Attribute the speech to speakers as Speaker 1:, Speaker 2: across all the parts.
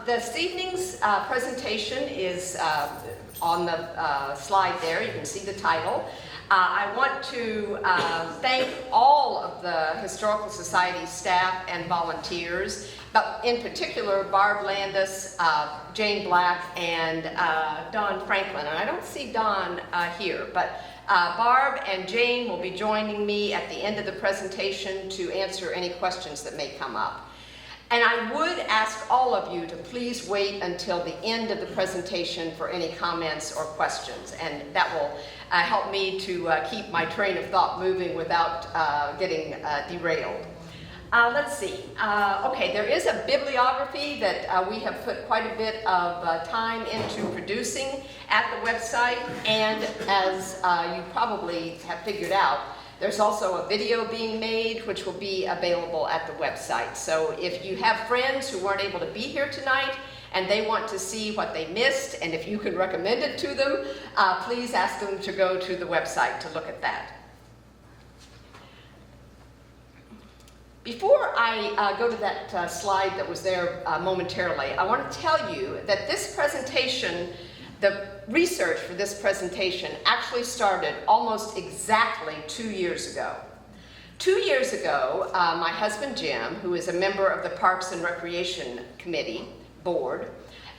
Speaker 1: This evening's presentation is on the slide there. You can see the title. I want to thank all of the Historical Society staff and volunteers, but in particular Barb Landis, Jane Black, and Don Franklin. And I don't see Don here, but Barb and Jane will be joining me at the end of the presentation to answer any questions that may come up. And I would ask all of you to please wait until the end of the presentation for any comments or questions, and that will help me to keep my train of thought moving without getting derailed. Let's see. Okay, there is a bibliography that we have put quite a bit of time into producing at the website, and as you probably have figured out, there's also a video being made which will be available at the website. So if you have friends who weren't able to be here tonight and they want to see what they missed, and if you can recommend it to them, please ask them to go to the website to look at that. Before I go to that slide that was there momentarily, I want to tell you that this presentation, the research for this presentation actually started almost exactly 2 years ago. 2 years ago, my husband Jim, who is a member of the Parks and Recreation Committee board,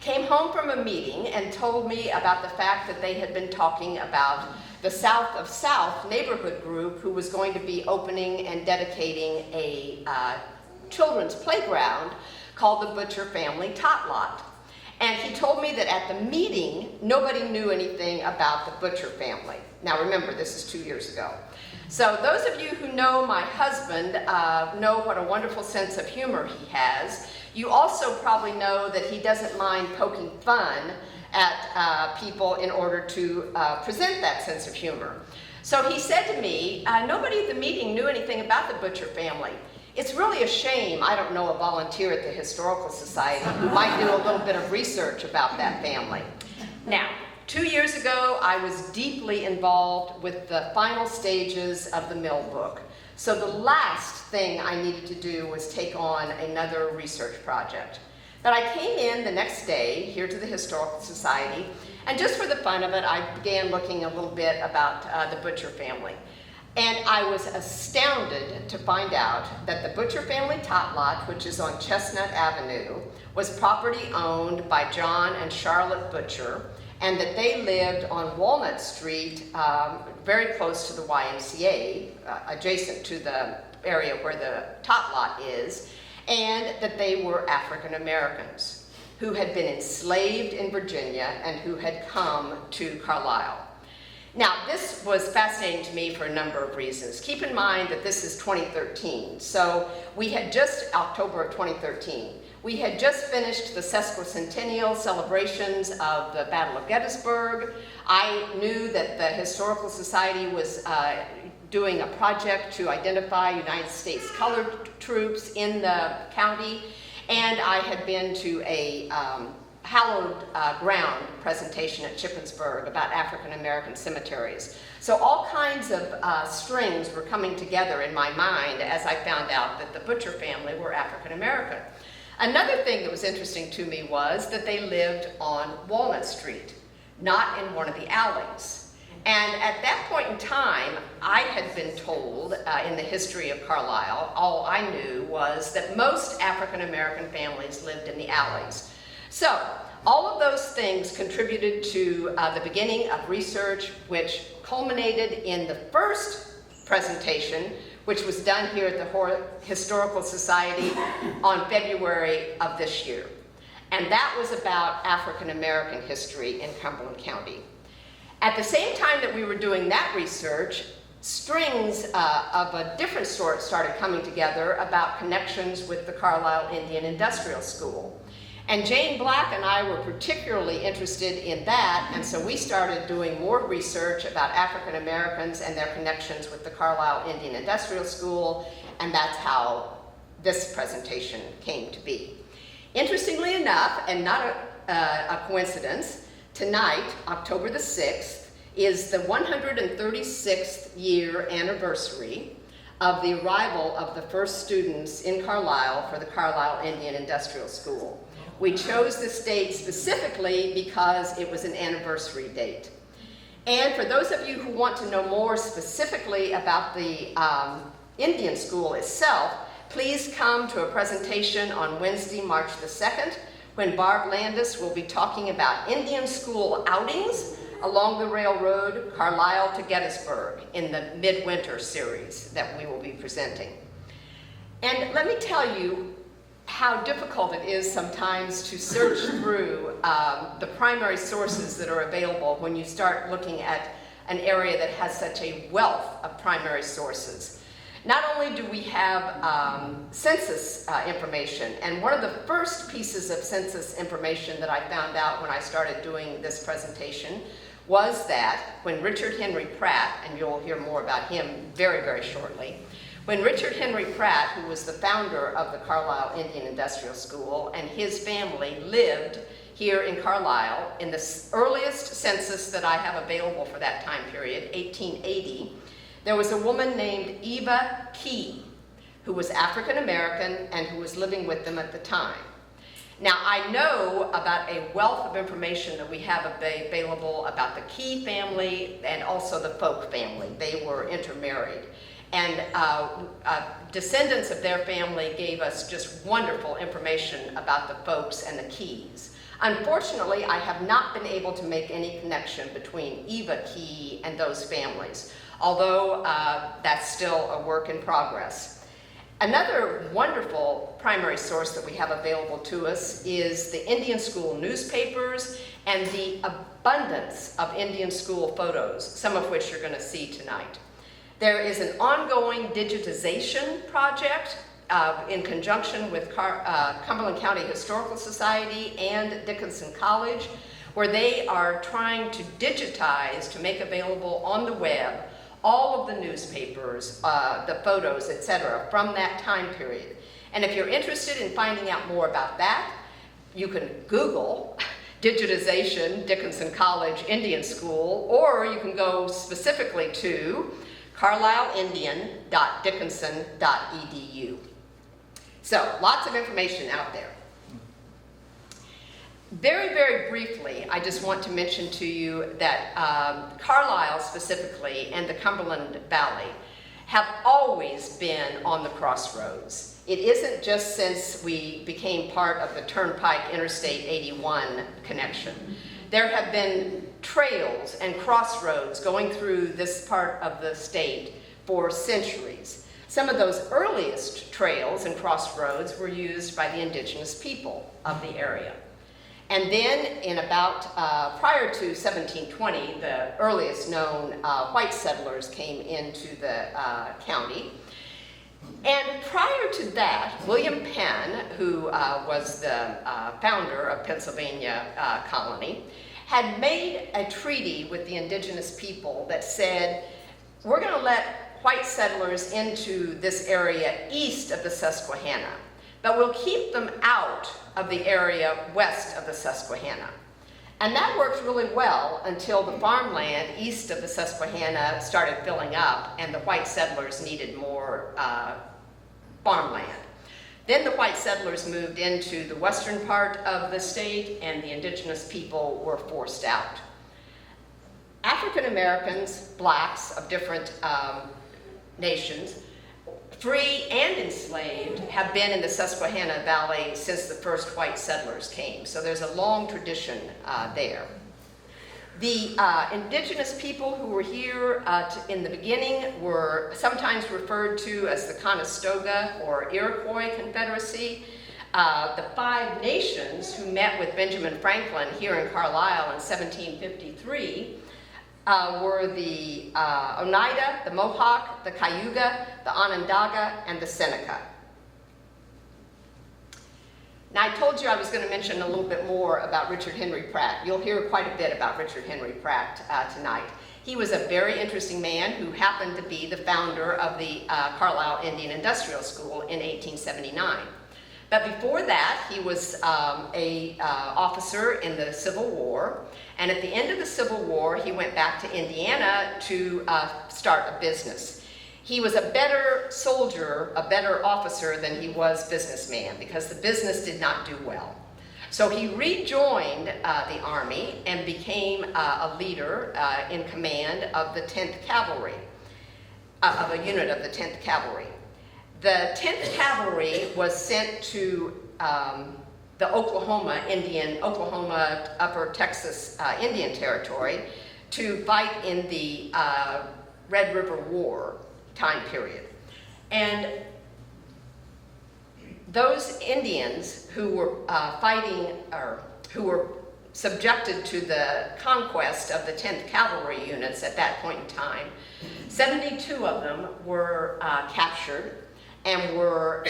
Speaker 1: came home from a meeting and told me about the fact that they had been talking about the South of South neighborhood group who was going to be opening and dedicating a children's playground called the Butcher Family Tot Lot. And he told me that at the meeting, nobody knew anything about the Butcher family. Now remember, this is 2 years ago. So those of you who know my husband know what a wonderful sense of humor he has. You also probably know that he doesn't mind poking fun at people in order to present that sense of humor. So he said to me, nobody at the meeting knew anything about the Butcher family. It's really a shame I don't know a volunteer at the Historical Society who might do a little bit of research about that family. Now, 2 years ago, I was deeply involved with the final stages of the mill book. So the last thing I needed to do was take on another research project. But I came in the next day here to the Historical Society, and just for the fun of it, I began looking a little bit about the Butcher family. And I was astounded to find out that the Butcher Family Tot Lot, which is on Chestnut Avenue, was property owned by John and Charlotte Butcher, and that they lived on Walnut Street, very close to the YMCA, adjacent to the area where the Tot Lot is, and that they were African Americans who had been enslaved in Virginia and who had come to Carlisle. Now, this was fascinating to me for a number of reasons. Keep in mind that this is 2013, so we had just, October of 2013, we had just finished the sesquicentennial celebrations of the Battle of Gettysburg. I knew that the Historical Society was doing a project to identify United States colored troops in the county, and I had been to a hallowed ground presentation at Shippensburg about African American cemeteries. So all kinds of strings were coming together in my mind as I found out that the Butcher family were African American. Another thing that was interesting to me was that they lived on Walnut Street, not in one of the alleys. And at that point in time, I had been told in the history of Carlisle, all I knew was that most African American families lived in the alleys. So, all of those things contributed to the beginning of research, which culminated in the first presentation, which was done here at the Historical Society on February of this year. And that was about African American history in Cumberland County. At the same time that we were doing that research, strings of a different sort started coming together about connections with the Carlisle Indian Industrial School. And Jane Black and I were particularly interested in that, and so we started doing more research about African Americans and their connections with the Carlisle Indian Industrial School, and that's how this presentation came to be. Interestingly enough, and not a coincidence, tonight, October the 6th, is the 136th year anniversary of the arrival of the first students in Carlisle for the Carlisle Indian Industrial School. We chose this date specifically because it was an anniversary date. And for those of you who want to know more specifically about the Indian School itself, please come to a presentation on Wednesday, March the 2nd, when Barb Landis will be talking about Indian School outings along the railroad, Carlisle to Gettysburg, in the Midwinter series that we will be presenting. And let me tell you how difficult it is sometimes to search through the primary sources that are available when you start looking at an area that has such a wealth of primary sources. Not only do we have census information, and one of the first pieces of census information that I found out when I started doing this presentation was that when Richard Henry Pratt, and you'll hear more about him very, very shortly, when Richard Henry Pratt, who was the founder of the Carlisle Indian Industrial School, and his family lived here in Carlisle, in the earliest census that I have available for that time period, 1880, there was a woman named Eva Key, who was African American and who was living with them at the time. Now, I know about a wealth of information that we have available about the Key family and also the Folk family. They were intermarried. And descendants of their family gave us just wonderful information about the Folks and the Keys. Unfortunately, I have not been able to make any connection between Eva Key and those families, although that's still a work in progress. Another wonderful primary source that we have available to us is the Indian School newspapers and the abundance of Indian School photos, some of which you're going to see tonight. There is an ongoing digitization project in conjunction with Cumberland County Historical Society and Dickinson College, where they are trying to digitize, to make available on the web, all of the newspapers, the photos, etc., from that time period. And if you're interested in finding out more about that, you can Google digitization, Dickinson College Indian School, or you can go specifically to carlisleiindian.dickinson.edu. So, lots of information out there. Very, very briefly, I just want to mention to you that Carlisle specifically and the Cumberland Valley have always been on the crossroads. It isn't just since we became part of the Turnpike Interstate 81 connection. There have been trails and crossroads going through this part of the state for centuries. Some of those earliest trails and crossroads were used by the indigenous people of the area. And then in about, prior to 1720, the earliest known white settlers came into the county. And prior to that, William Penn, who was the founder of Pennsylvania colony, had made a treaty with the indigenous people that said, we're going to let white settlers into this area east of the Susquehanna, but we'll keep them out of the area west of the Susquehanna. And that worked really well until the farmland east of the Susquehanna started filling up and the white settlers needed more farmland. Then the white settlers moved into the western part of the state and the indigenous people were forced out. African Americans, blacks of different nations, free and enslaved, have been in the Susquehanna Valley since the first white settlers came. So there's a long tradition there. The indigenous people who were here in the beginning were sometimes referred to as the Conestoga or Iroquois Confederacy. The Five Nations who met with Benjamin Franklin here in Carlisle in 1753 were the Oneida, the Mohawk, the Cayuga, the Onondaga, and the Seneca. Now, I told you I was going to mention a little bit more about Richard Henry Pratt. You'll hear quite a bit about Richard Henry Pratt tonight. He was a very interesting man who happened to be the founder of the Carlisle Indian Industrial School in 1879. But before that, he was an officer in the Civil War. And at the end of the Civil War, he went back to Indiana to start a business. he was a better soldier, a better officer than he was businessman, because the business did not do well. So he rejoined the Army and became a leader in command of the 10th Cavalry, of a unit of the 10th Cavalry. The 10th Cavalry was sent to the Oklahoma Upper Texas Indian Territory to fight in the Red River War time period. And those Indians who were fighting, or who were subjected to the conquest of the 10th Cavalry units at that point in time, 72 of them were captured and were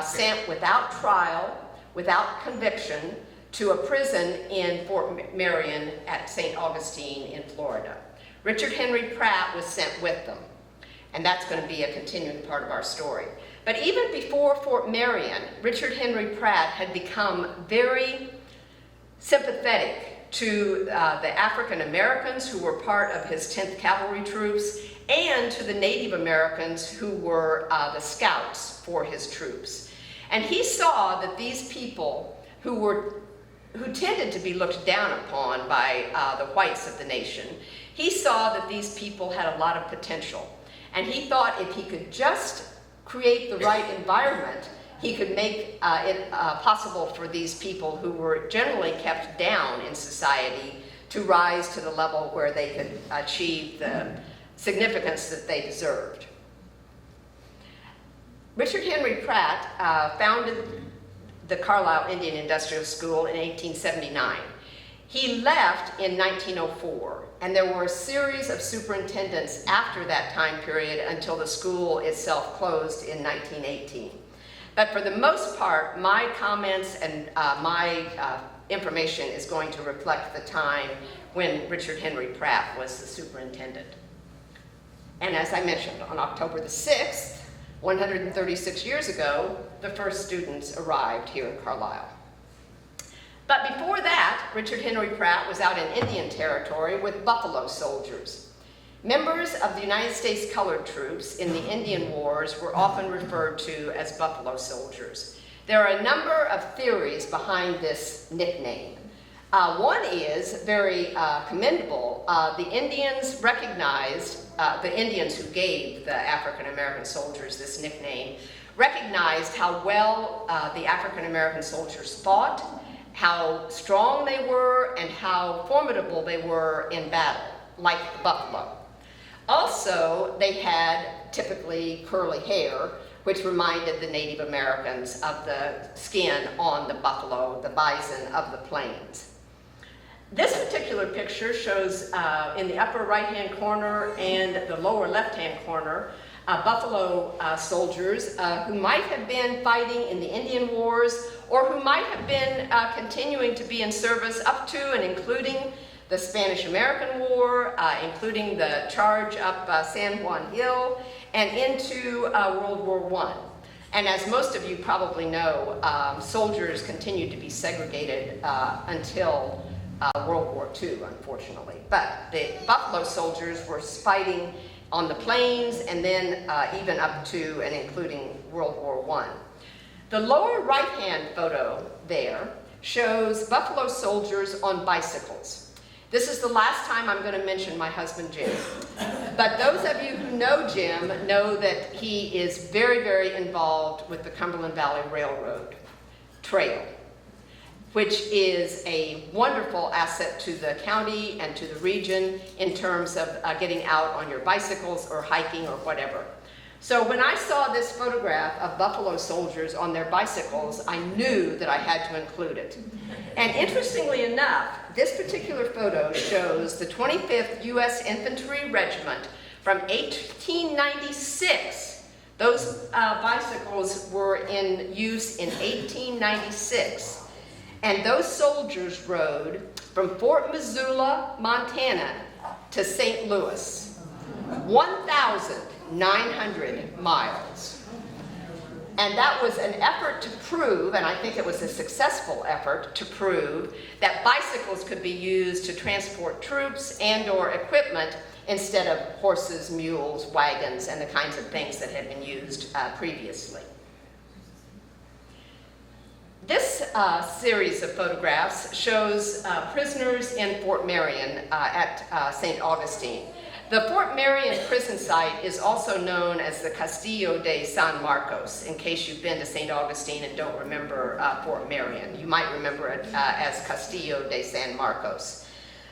Speaker 1: sent without trial, without conviction, to a prison in Fort Marion at St. Augustine in Florida. Richard Henry Pratt was sent with them, and that's going to be a continuing part of our story. But even before Fort Marion, Richard Henry Pratt had become very sympathetic to the African Americans who were part of his 10th Cavalry troops, and to the Native Americans who were the scouts for his troops. And he saw that these people who tended to be looked down upon by the whites of the nation, he saw that these people had a lot of potential. And he thought if he could just create the right environment, he could make it possible for these people who were generally kept down in society to rise to the level where they could achieve the significance that they deserved. Richard Henry Pratt founded the Carlisle Indian Industrial School in 1879. He left in 1904, and there were a series of superintendents after that time period until the school itself closed in 1918. But for the most part, my comments and my information is going to reflect the time when Richard Henry Pratt was the superintendent. And as I mentioned, on October the 6th, 136 years ago, the first students arrived here in Carlisle. But before that, Richard Henry Pratt was out in Indian Territory with buffalo soldiers. Members of the United States colored troops in the Indian Wars were often referred to as buffalo soldiers. There are a number of theories behind this nickname. One is very commendable. The Indians recognized, the Indians who gave the African American soldiers this nickname, recognized how well the African American soldiers fought, how strong they were, and how formidable they were in battle, like the buffalo. Also, they had typically curly hair, which reminded the Native Americans of the skin on the buffalo, the bison of the plains. This particular picture shows in the upper right-hand corner and the lower left-hand corner buffalo soldiers who might have been fighting in the Indian Wars, or who might have been continuing to be in service up to and including the Spanish-American War, including the charge up San Juan Hill, and into World War I. And as most of you probably know, soldiers continued to be segregated until World War II, unfortunately. But the buffalo soldiers were fighting on the plains, and then even up to and including World War I. The lower right-hand photo there shows buffalo soldiers on bicycles. This is the last time I'm going to mention my husband, Jim. But those of you who know Jim know that he is very, very involved with the Cumberland Valley Railroad Trail, which is a wonderful asset to the county and to the region in terms of getting out on your bicycles or hiking or whatever. So when I saw this photograph of buffalo soldiers on their bicycles, I knew that I had to include it. And interestingly enough, this particular photo shows the 25th U.S. Infantry Regiment from 1896. Those bicycles were in use in 1896. And those soldiers rode from Fort Missoula, Montana to St. Louis, 1,900 miles. And that was an effort to prove, and I think it was a successful effort to prove, that bicycles could be used to transport troops and or equipment instead of horses, mules, wagons, and the kinds of things that had been used previously. This series of photographs shows prisoners in Fort Marion at St. Augustine. The Fort Marion prison site is also known as the Castillo de San Marcos, in case you've been to St. Augustine and don't remember Fort Marion. You might remember it as Castillo de San Marcos.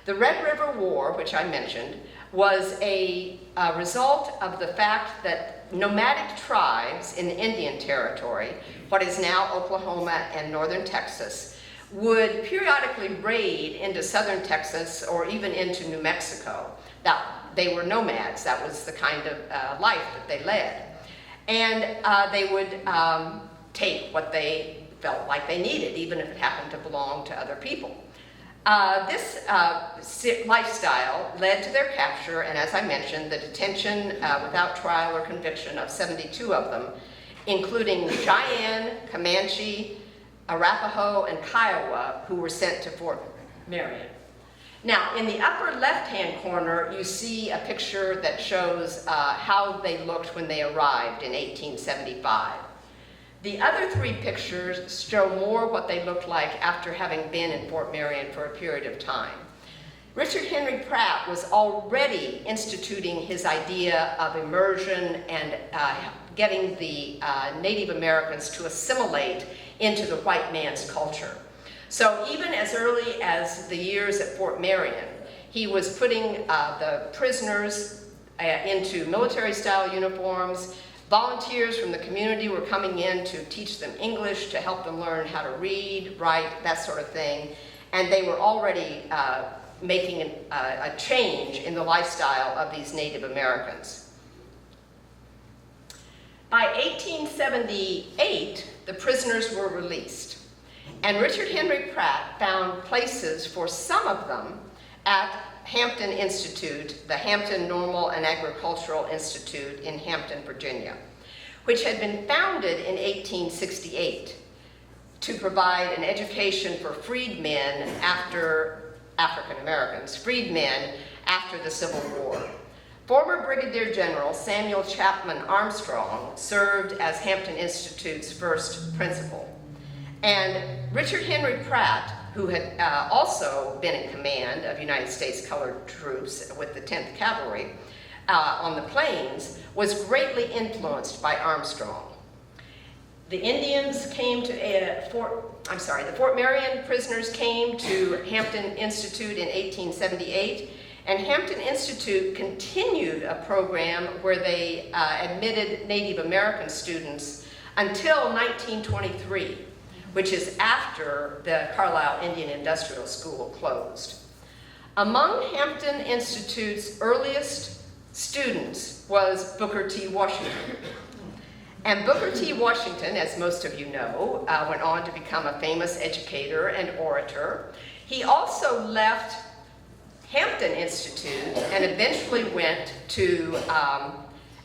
Speaker 1: The Red River War, which I mentioned, was a result of the fact that nomadic tribes in the Indian Territory, what is now Oklahoma and northern Texas, would periodically raid into southern Texas or even into New Mexico. They were nomads. That was the kind of life that they led. And they would take what they felt like they needed, even if it happened to belong to other people. This lifestyle led to their capture, and as I mentioned, the detention without trial or conviction of 72 of them, including Cheyenne, Comanche, Arapaho, and Kiowa, who were sent to Fort Marion. Now, in the upper left-hand corner, you see a picture that shows how they looked when they arrived in 1875. The other three pictures show more what they looked like after having been in Fort Marion for a period of time. Richard Henry Pratt was already instituting his idea of immersion and getting the Native Americans to assimilate into the white man's culture. So even as early as the years at Fort Marion, he was putting the prisoners into military-style uniforms. Volunteers from the community were coming in to teach them English, to help them learn how to read, write, that sort of thing. And they were already making a change in the lifestyle of these Native Americans. By 1878, the prisoners were released. And Richard Henry Pratt found places for some of them at Hampton Institute, the Hampton Normal and Agricultural Institute in Hampton, Virginia, which had been founded in 1868 to provide an education for freedmen after African Americans, freedmen after the Civil War. Former Brigadier General Samuel Chapman Armstrong served as Hampton Institute's first principal. And Richard Henry Pratt, who had also been in command of United States colored troops with the 10th Cavalry on the plains, was greatly influenced by Armstrong. The Indians came to the Fort Marion prisoners came to Hampton Institute in 1878, and Hampton Institute continued a program where they admitted Native American students until 1923. Which is after the Carlisle Indian Industrial School closed. Among Hampton Institute's earliest students was Booker T. Washington. And Booker T. Washington, as most of you know, went on to become a famous educator and orator. He also left Hampton Institute and eventually went to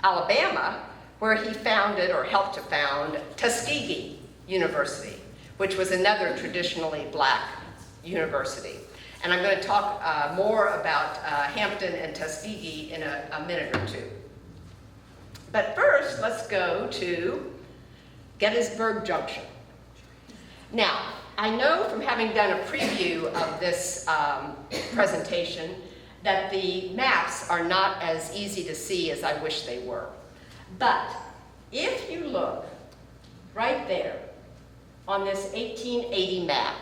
Speaker 1: Alabama, where he founded or helped to found Tuskegee University, which was another traditionally black university. And I'm going to talk more about Hampton and Tuskegee in a minute or two. But first, let's go to Gettysburg Junction. Now, I know from having done a preview of this presentation that the maps are not as easy to see as I wish they were. But if you look right there, on this 1880 map,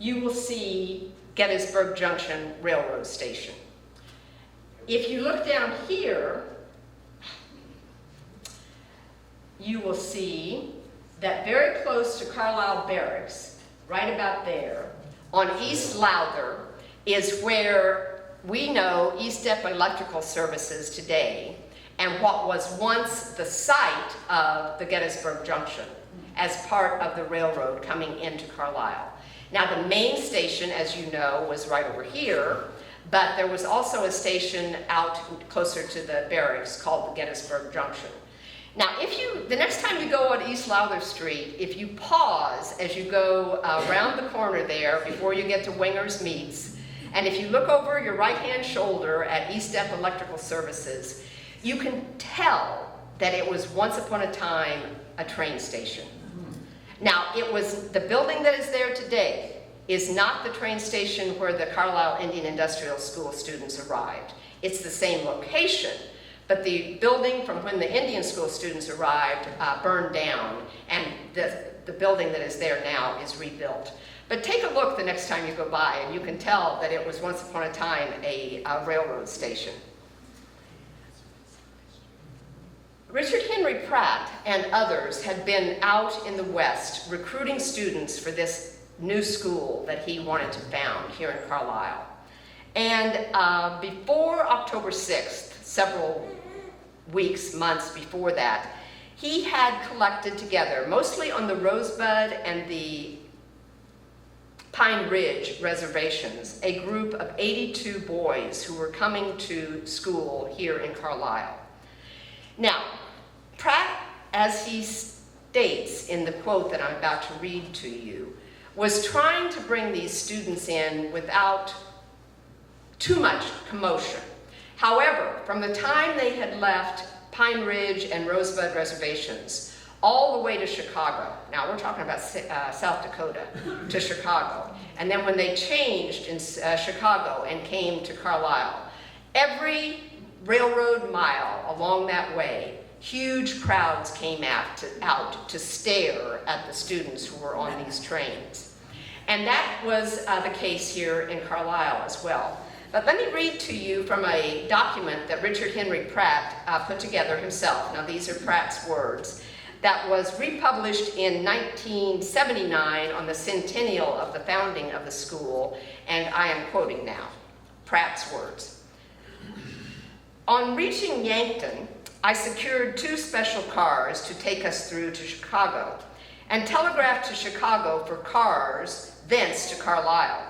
Speaker 1: you will see Gettysburg Junction Railroad Station. If you look down here, you will see that very close to Carlisle Barracks, right about there, on East Lowther, is where we know East Dep Electrical Services today, and what was once the site of the Gettysburg Junction, as part of the railroad coming into Carlisle. Now, the main station, as you know, was right over here, but there was also a station out closer to the barracks called the Gettysburg Junction. Now, the next time you go on East Lowther Street, if you pause as you go around the corner there before you get to Winger's Meats, And if you look over your right-hand shoulder at East F Electrical Services, you can tell that it was once upon a time a train station. Now, it was the building that is there today is not the train station where the Carlisle Indian Industrial School students arrived. It's the same location, but the building from when the Indian School students arrived burned down, and the building that is there now is rebuilt. But take a look the next time you go by, and you can tell that it was once upon a time a railroad station. Richard Henry Pratt and others had been out in the West recruiting students for this new school that he wanted to found here in Carlisle. And before October 6th, several weeks, months before that, he had collected together, mostly on the Rosebud and the Pine Ridge reservations, a group of 82 boys who were coming to school here in Carlisle. Now, Pratt, as he states in the quote that I'm about to read to you, was trying to bring these students in without too much commotion. However, from the time they had left Pine Ridge and Rosebud reservations all the way to Chicago, now we're talking about South Dakota, to Chicago, and then when they changed in Chicago and came to Carlisle, every railroad mile along that way, huge crowds came out to stare at the students who were on these trains. And that was the case here in Carlisle as well. But let me read to you from a document that Richard Henry Pratt put together himself. Now, these are Pratt's words. That was republished in 1979 on the centennial of the founding of the school, and I am quoting now, Pratt's words. On reaching Yankton, I secured 2 special cars to take us through to Chicago, and telegraphed to Chicago for cars thence to Carlisle.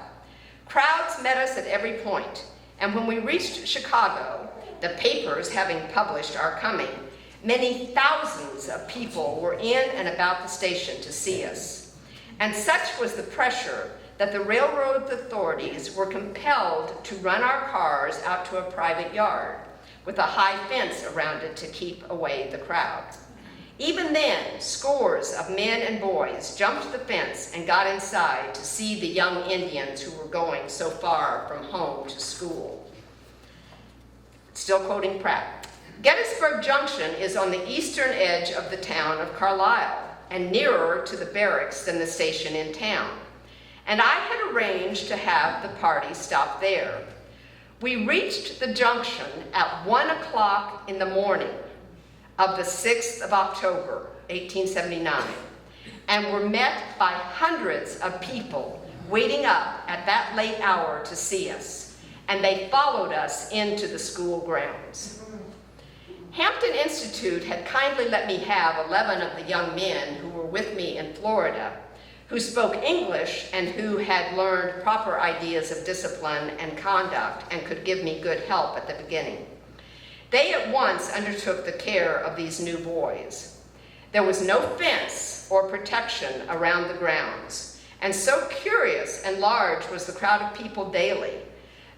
Speaker 1: Crowds met us at every point, and when we reached Chicago, the papers having published our coming, many thousands of people were in and about the station to see us. And such was the pressure that the railroad authorities were compelled to run our cars out to a private yard with a high fence around it to keep away the crowd. Even then, scores of men and boys jumped the fence and got inside to see the young Indians who were going so far from home to school. Still quoting Pratt. Gettysburg Junction is on the eastern edge of the town of Carlisle and nearer to the barracks than the station in town. And I had arranged to have the party stop there. We reached the junction at 1 o'clock in the morning of the 6th of October, 1879, and were met by hundreds of people waiting up at that late hour to see us, and they followed us into the school grounds. Hampton Institute had kindly let me have 11 of the young men who were with me in Florida, who spoke English and who had learned proper ideas of discipline and conduct and could give me good help at the beginning. They at once undertook the care of these new boys. There was no fence or protection around the grounds, and so curious and large was the crowd of people daily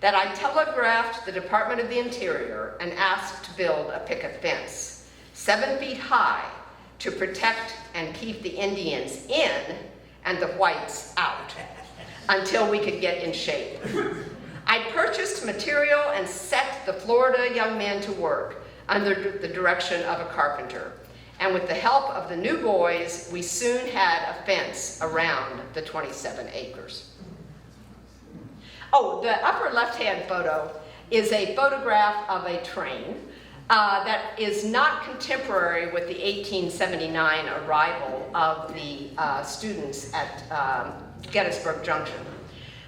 Speaker 1: that I telegraphed the Department of the Interior and asked to build a picket fence, 7 feet high, to protect and keep the Indians in and the whites out until we could get in shape. I purchased material and set the Florida young men to work under the direction of a carpenter. And with the help of the new boys, we soon had a fence around the 27 acres. Oh, the upper left-hand photo is a photograph of a train that is not contemporary with the 1879 arrival of the students at Gettysburg Junction.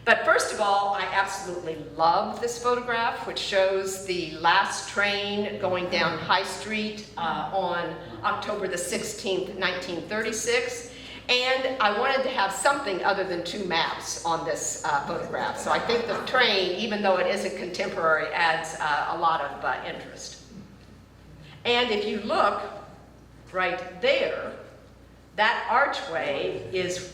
Speaker 1: But first of all, I absolutely love this photograph, which shows the last train going down High Street on October the 16th, 1936. And I wanted to have something other than 2 maps on this photograph. So I think the train, even though it isn't contemporary, adds a lot of interest. And if you look right there, that archway is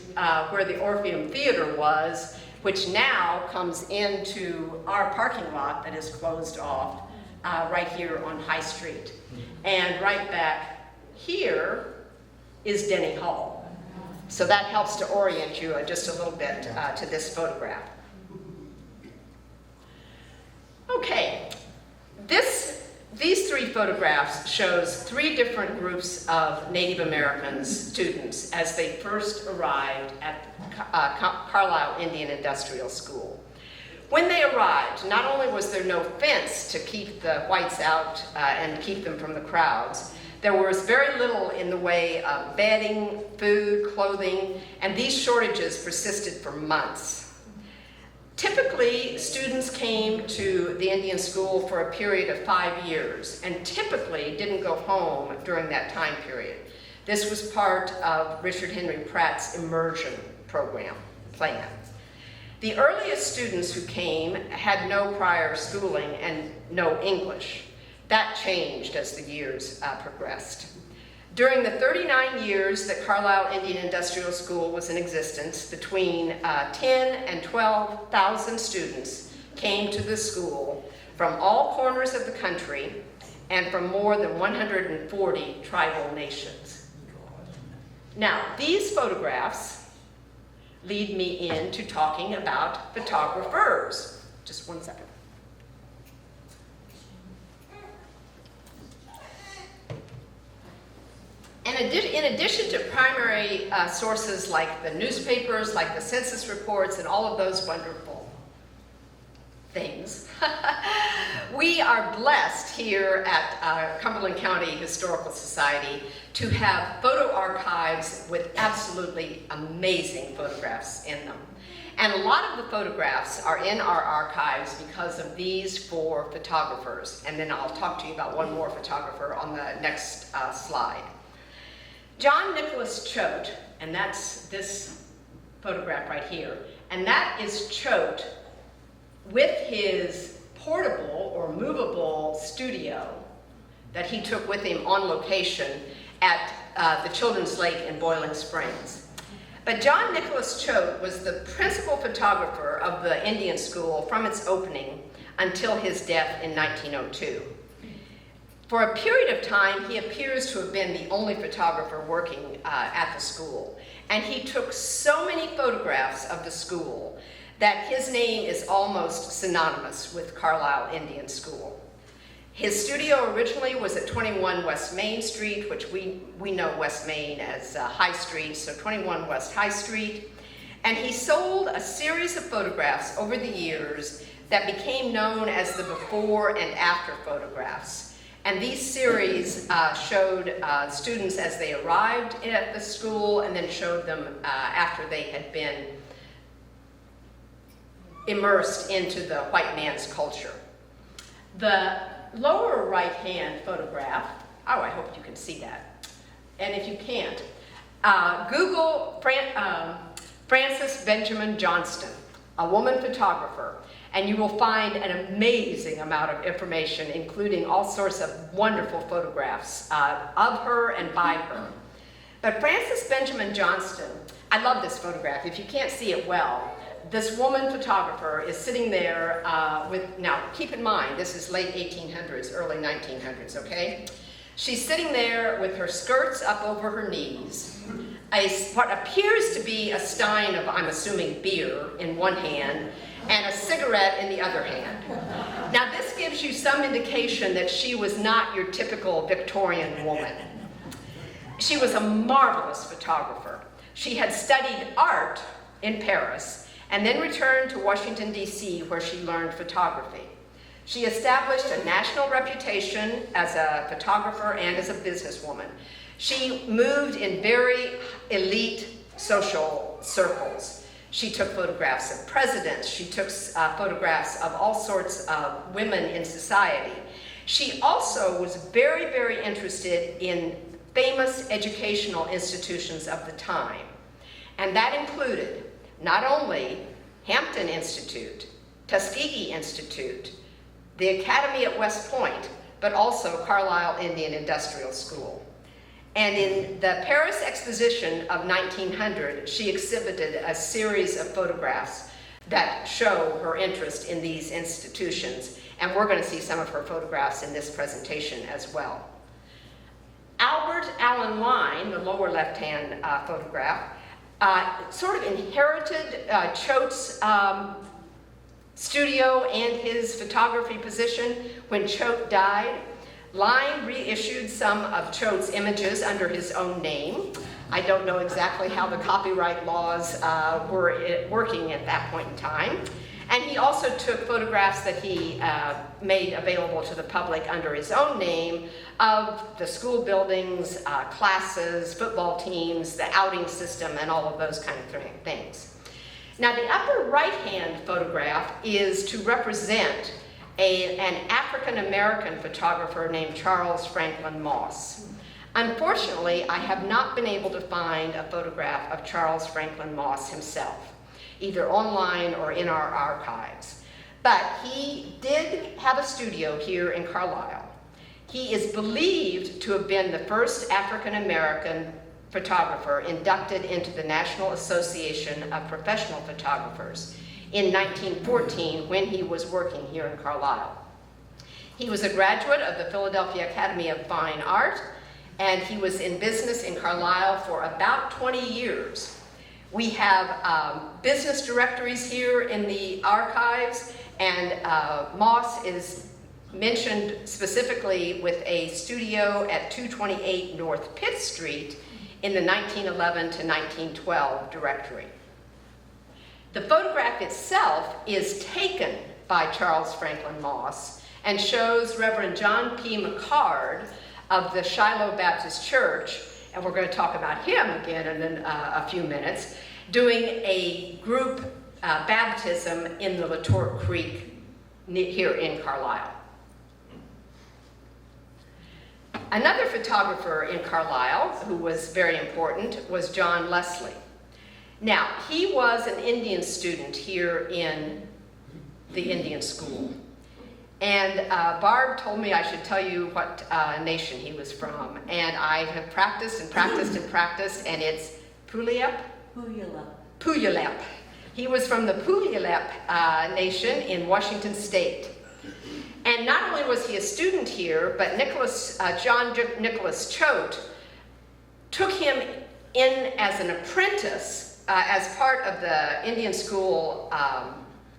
Speaker 1: where the Orpheum Theater was which now comes into our parking lot that is closed off right here on High Street. And right back here is Denny Hall. So that helps to orient you just a little bit to this photograph. Okay, these three photographs shows three different groups of Native American students as they first arrived at Carlisle Indian Industrial School. When they arrived, not only was there no fence to keep the whites out and keep them from the crowds, there was very little in the way of bedding, food, clothing, and these shortages persisted for months. Typically, students came to the Indian school for a period of 5 years and typically didn't go home during that time period. This was part of Richard Henry Pratt's immersion program plan. The earliest students who came had no prior schooling and no English. That changed as the years progressed. During the 39 years that Carlisle Indian Industrial School was in existence, between 10 and 12,000 students came to the school from all corners of the country and from more than 140 tribal nations. Now, these photographs lead me into talking about photographers. Just one second. In addition to primary sources like the newspapers, like the census reports, and all of those wonderful things, we are blessed here at Cumberland County Historical Society to have photo archives with absolutely amazing photographs in them. And a lot of the photographs are in our archives because of these four photographers. And then I'll talk to you about one more photographer on the next slide. John Nicholas Choate, and that's this photograph right here, and that is Choate with his portable or movable studio that he took with him on location at the Children's Lake in Boiling Springs. But John Nicholas Choate was the principal photographer of the Indian School from its opening until his death in 1902. For a period of time, he appears to have been the only photographer working at the school. And he took so many photographs of the school that his name is almost synonymous with Carlisle Indian School. His studio originally was at 21 West Main Street, which we know West Main as High Street, so 21 West High Street. And he sold a series of photographs over the years that became known as the before and after photographs. And these series showed students as they arrived at the school and then showed them after they had been immersed into the white man's culture. The lower right-hand photograph, oh, I hope you can see that. And if you can't, Google Frances Benjamin Johnston, a woman photographer, and you will find an amazing amount of information, including all sorts of wonderful photographs of her and by her. But Frances Benjamin Johnston, I love this photograph. If you can't see it well, this woman photographer is sitting there now keep in mind, this is late 1800s, early 1900s, okay? She's sitting there with her skirts up over her knees, what appears to be a stein of, I'm assuming, beer in one hand, and a cigarette in the other hand. Now this gives you some indication that she was not your typical Victorian woman. She was a marvelous photographer. She had studied art in Paris and then returned to Washington, D.C., where she learned photography. She established a national reputation as a photographer and as a businesswoman. She moved in very elite social circles. She took photographs of presidents. She took photographs of all sorts of women in society. She also was very, very interested in famous educational institutions of the time. And that included not only Hampton Institute, Tuskegee Institute, the Academy at West Point, but also Carlisle Indian Industrial School. And in the Paris Exposition of 1900, she exhibited a series of photographs that show her interest in these institutions. And we're going to see some of her photographs in this presentation as well. Albert Allen Line, the lower left-hand photograph, sort of inherited Choate's studio and his photography position when Choate died. Line reissued some of Choate's images under his own name. I don't know exactly how the copyright laws were working at that point in time. And he also took photographs that he made available to the public under his own name of the school buildings, classes, football teams, the outing system, and all of those kind of things. Now, the upper right-hand photograph is to represent an African-American photographer named Charles Franklin Moss. Unfortunately, I have not been able to find a photograph of Charles Franklin Moss himself, either online or in our archives. But he did have a studio here in Carlisle. He is believed to have been the first African-American photographer inducted into the National Association of Professional Photographers in 1914 when he was working here in Carlisle. He was a graduate of the Philadelphia Academy of Fine Art, and he was in business in Carlisle for about 20 years. We have business directories here in the archives, and Moss is mentioned specifically with a studio at 228 North Pitt Street in the 1911 to 1912 directory. The photograph itself is taken by Charles Franklin Moss and shows Reverend John P. McCard of the Shiloh Baptist Church, and we're going to talk about him again in a few minutes, doing a group baptism in the Latort Creek here in Carlisle. Another photographer in Carlisle who was very important was John Wesley. Now, he was an Indian student here in the Indian school. And Barb told me I should tell you what nation he was from. And I have practiced and practiced and practiced, and it's Puyallup? Puyallup. He was from the Puyallup nation in Washington State. And not only was he a student here, but John Nicholas Choate took him in as an apprentice as part of the Indian school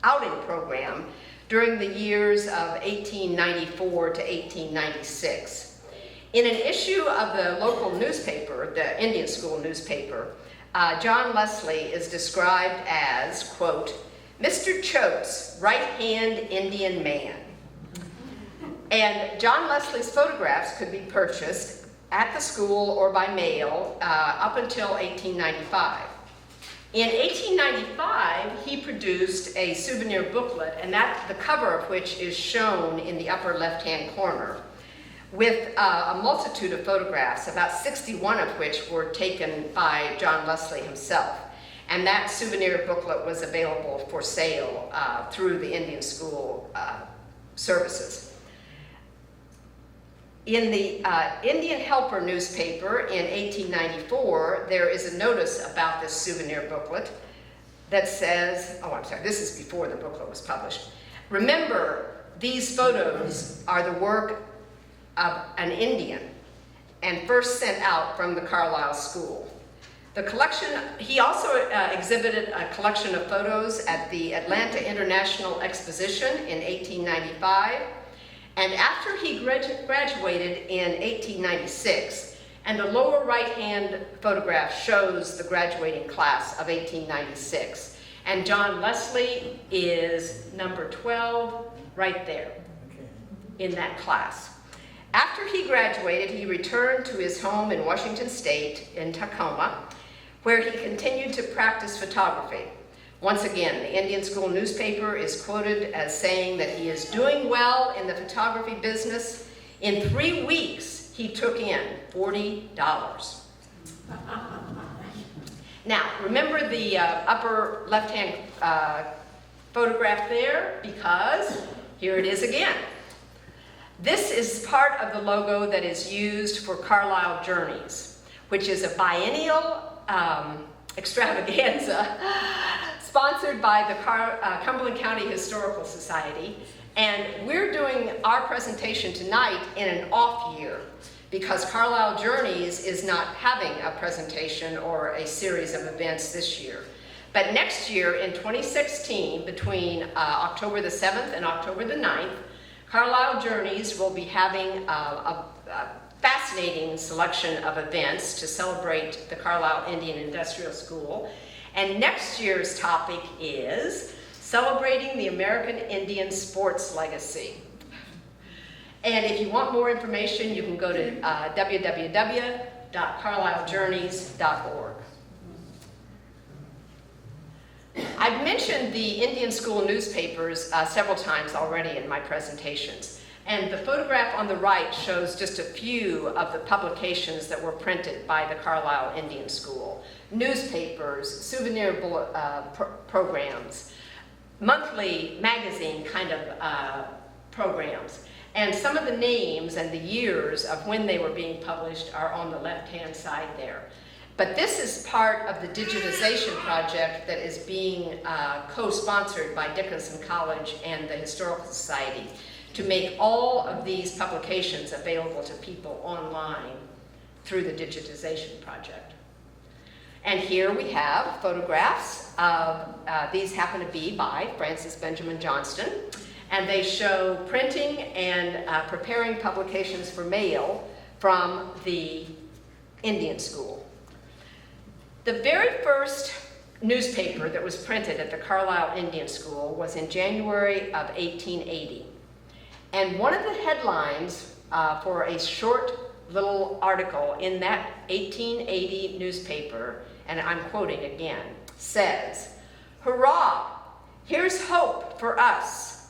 Speaker 1: outing program during the years of 1894 to 1896. In an issue of the local newspaper, the Indian school newspaper, John Wesley is described as, quote, Mr. Choate's right-hand Indian man. And John Wesley's photographs could be purchased at the school or by mail up until 1895. In 1895, he produced a souvenir booklet, and the cover of which is shown in the upper left-hand corner, with a multitude of photographs, about 61 of which were taken by John Wesley himself. And that souvenir booklet was available for sale through the Indian school services. In the Indian Helper newspaper in 1894, there is a notice about this souvenir booklet that says, oh, I'm sorry, this is before the booklet was published. Remember, these photos are the work of an Indian and first sent out from the Carlisle School. The collection, he also exhibited a collection of photos at the Atlanta International Exposition in 1895. And after he graduated in 1896, and the lower right-hand photograph shows the graduating class of 1896. And John Wesley is number 12 right there in that class. After he graduated, he returned to his home in Washington State in Tacoma, where he continued to practice photography. Once again, the Indian school newspaper is quoted as saying that he is doing well in the photography business. In 3 weeks, he took in $40. Now, remember the upper left-hand photograph there, because here it is again. This is part of the logo that is used for Carlisle Journeys, which is a biennial extravaganza sponsored by the Cumberland County Historical Society. And we're doing our presentation tonight in an off year because Carlisle Journeys is not having a presentation or a series of events this year. But next year in 2016, between October the 7th and October the 9th, Carlisle Journeys will be having a fascinating selection of events to celebrate the Carlisle Indian Industrial School. And next year's topic is Celebrating the American Indian Sports Legacy. And if you want more information, you can go to www.carlislejourneys.org. I've mentioned the Indian school newspapers several times already in my presentations. And the photograph on the right shows just a few of the publications that were printed by the Carlisle Indian School. Newspapers, souvenir programs, monthly magazine kind of programs. And some of the names and the years of when they were being published are on the left-hand side there. But this is part of the digitization project that is being co-sponsored by Dickinson College and the Historical Society to make all of these publications available to people online through the digitization project. And here we have photographs of, these happen to be by Francis Benjamin Johnston, and they show printing and preparing publications for mail from the Indian School. The very first newspaper that was printed at the Carlisle Indian School was in January of 1880. And one of the headlines for a short little article in that 1880 newspaper, and I'm quoting again, says, "Hurrah, here's hope for us,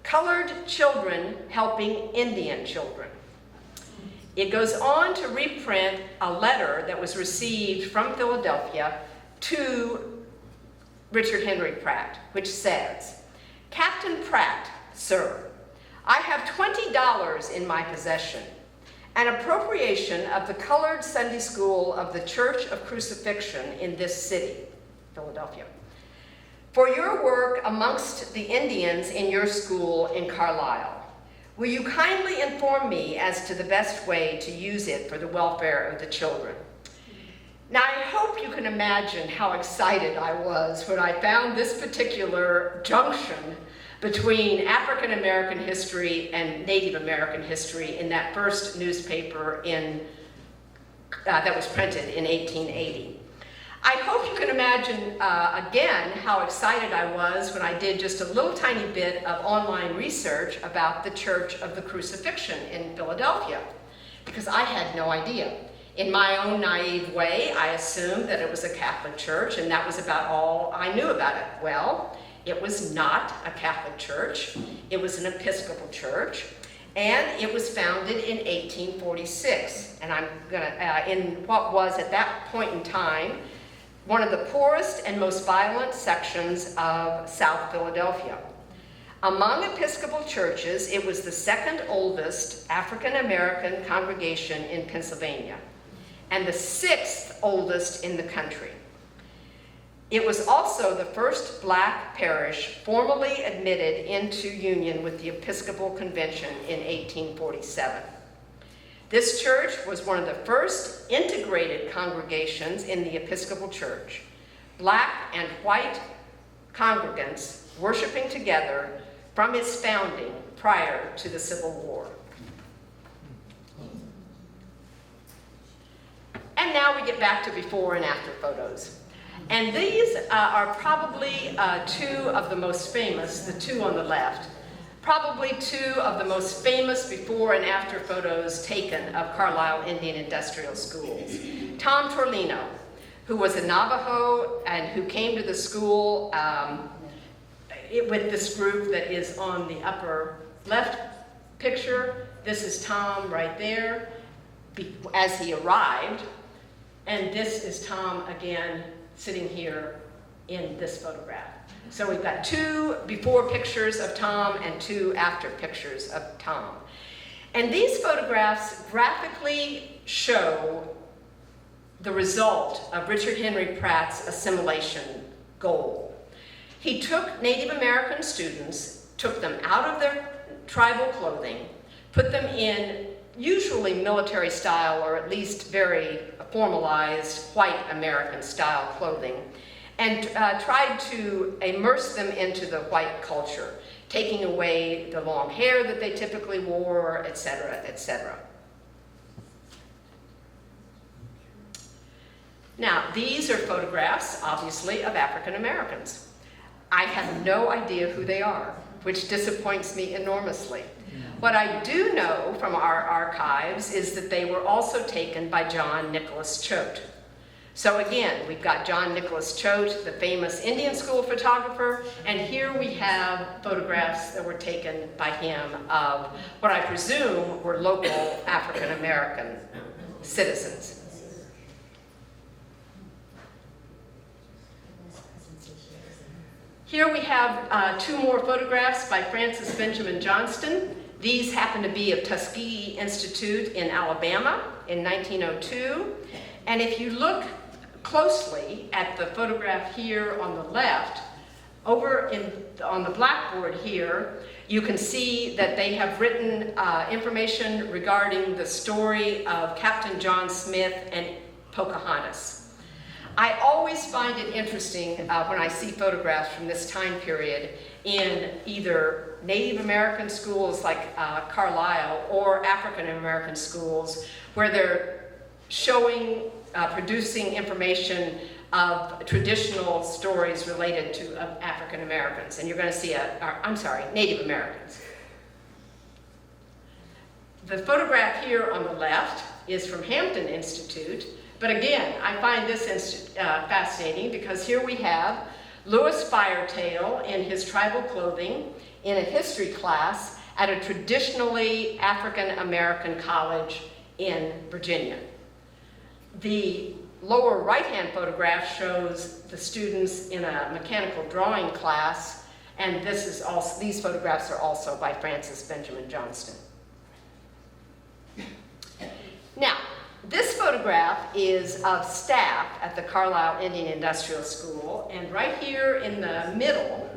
Speaker 1: colored children helping Indian children." It goes on to reprint a letter that was received from Philadelphia to Richard Henry Pratt, which says, "Captain Pratt, sir, I have $20 in my possession, an appropriation of the colored Sunday school of the Church of Crucifixion in this city," Philadelphia, "for your work amongst the Indians in your school in Carlisle. Will you kindly inform me as to the best way to use it for the welfare of the children?" Now, I hope you can imagine how excited I was when I found this particular junction between African American history and Native American history in that first newspaper that was printed in 1880. I hope you can imagine, again, how excited I was when I did just a little tiny bit of online research about the Church of the Crucifixion in Philadelphia, because I had no idea. In my own naive way, I assumed that it was a Catholic church, and that was about all I knew about it. Well, it was not a Catholic church. It was an Episcopal church, and it was founded in 1846. And I'm gonna, in what was at that point in time, one of the poorest and most violent sections of South Philadelphia. Among Episcopal churches, it was the second oldest African American congregation in Pennsylvania, and the sixth oldest in the country. It was also the first black parish formally admitted into union with the Episcopal Convention in 1847. This church was one of the first integrated congregations in the Episcopal Church, black and white congregants worshiping together from its founding prior to the Civil War. And now we get back to before and after photos. And these are probably two of the most famous, the two on the left, probably two of the most famous before and after photos taken of Carlisle Indian Industrial Schools. Tom Torlino, who was a Navajo and who came to the school with this group that is on the upper left picture. This is Tom right there as he arrived. And this is Tom again sitting here in this photograph. So we've got two before pictures of Tom and two after pictures of Tom. And these photographs graphically show the result of Richard Henry Pratt's assimilation goal. He took Native American students, took them out of their tribal clothing, put them in usually military style or at least very formalized white American style clothing, and tried to immerse them into the white culture, taking away the long hair that they typically wore, etc., etc. Now, these are photographs, obviously, of African Americans. I have no idea who they are, which disappoints me enormously. What I do know from our archives is that they were also taken by John Nicholas Choate. So again, we've got John Nicholas Choate, the famous Indian school photographer, and here we have photographs that were taken by him of what I presume were local African American citizens. Here we have two more photographs by Francis Benjamin Johnston. These happen to be of Tuskegee Institute in Alabama in 1902. And if you look closely at the photograph here on the left, over on the blackboard here, you can see that they have written information regarding the story of Captain John Smith and Pocahontas. I always find it interesting when I see photographs from this time period in either Native American schools like Carlisle or African American schools where they're showing, producing information of traditional stories related to African Americans. And you're going to see Native Americans. The photograph here on the left is from Hampton Institute. But again, I find this fascinating because here we have Louis Firetail in his tribal clothing in a history class at a traditionally African American college in Virginia. The lower right-hand photograph shows the students in a mechanical drawing class, and these photographs are also by Francis Benjamin Johnston. Now, this photograph is of staff at the Carlisle Indian Industrial School, and right here in the middle,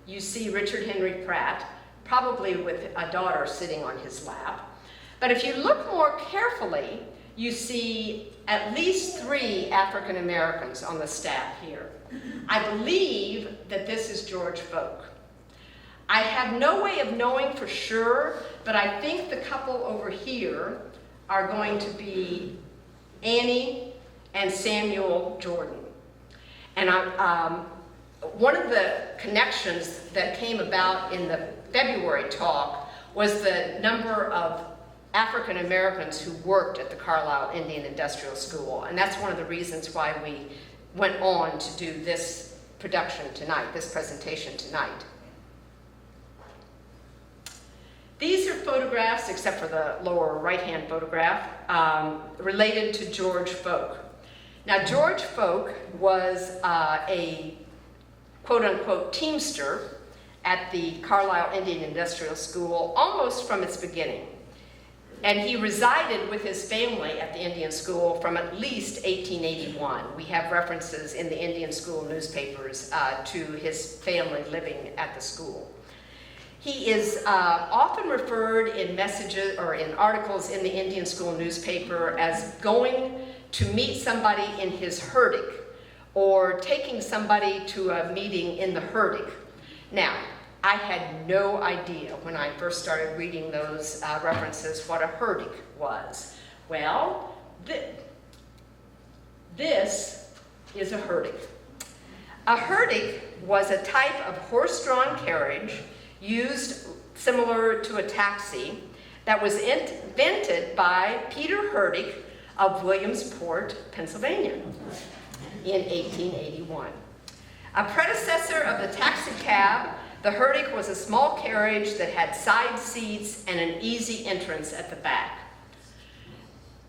Speaker 1: you see Richard Henry Pratt, probably with a daughter sitting on his lap. But if you look more carefully, you see at least 3 African Americans on the staff here. I believe that this is George Folk. I have no way of knowing for sure, but I think the couple over here are going to be Annie and Samuel Jordan. And one of the connections that came about in the February talk was the number of African Americans who worked at the Carlisle Indian Industrial School. And that's one of the reasons why we went on to do this production tonight, this presentation tonight. These are photographs, except for the lower right-hand photograph, related to George Folk. Now, George Folk was a quote-unquote teamster at the Carlisle Indian Industrial School almost from its beginning. And he resided with his family at the Indian School from at least 1881. We have references in the Indian School newspapers to his family living at the school. He is often referred in messages or in articles in the Indian School newspaper as going to meet somebody in his herdic or taking somebody to a meeting in the herdic. Now, I had no idea when I first started reading those references what a herdic was. Well, this is a herdic. A herdic was a type of horse-drawn carriage used similar to a taxi that was invented by Peter Herdick of Williamsport, Pennsylvania in 1881. A predecessor of the taxi cab, the herdic was a small carriage that had side seats and an easy entrance at the back.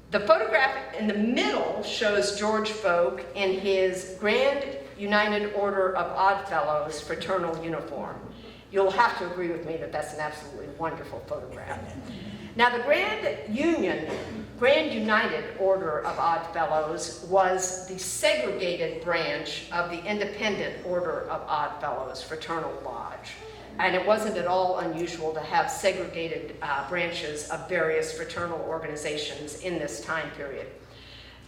Speaker 1: The photograph in the middle shows George Folk in his Grand United Order of Oddfellows fraternal uniform. You'll have to agree with me that that's an absolutely wonderful photograph. Now, the Grand Union Grand United Order of Odd Fellows was the segregated branch of the Independent Order of Odd Fellows Fraternal Lodge. And it wasn't at all unusual to have segregated branches of various fraternal organizations in this time period.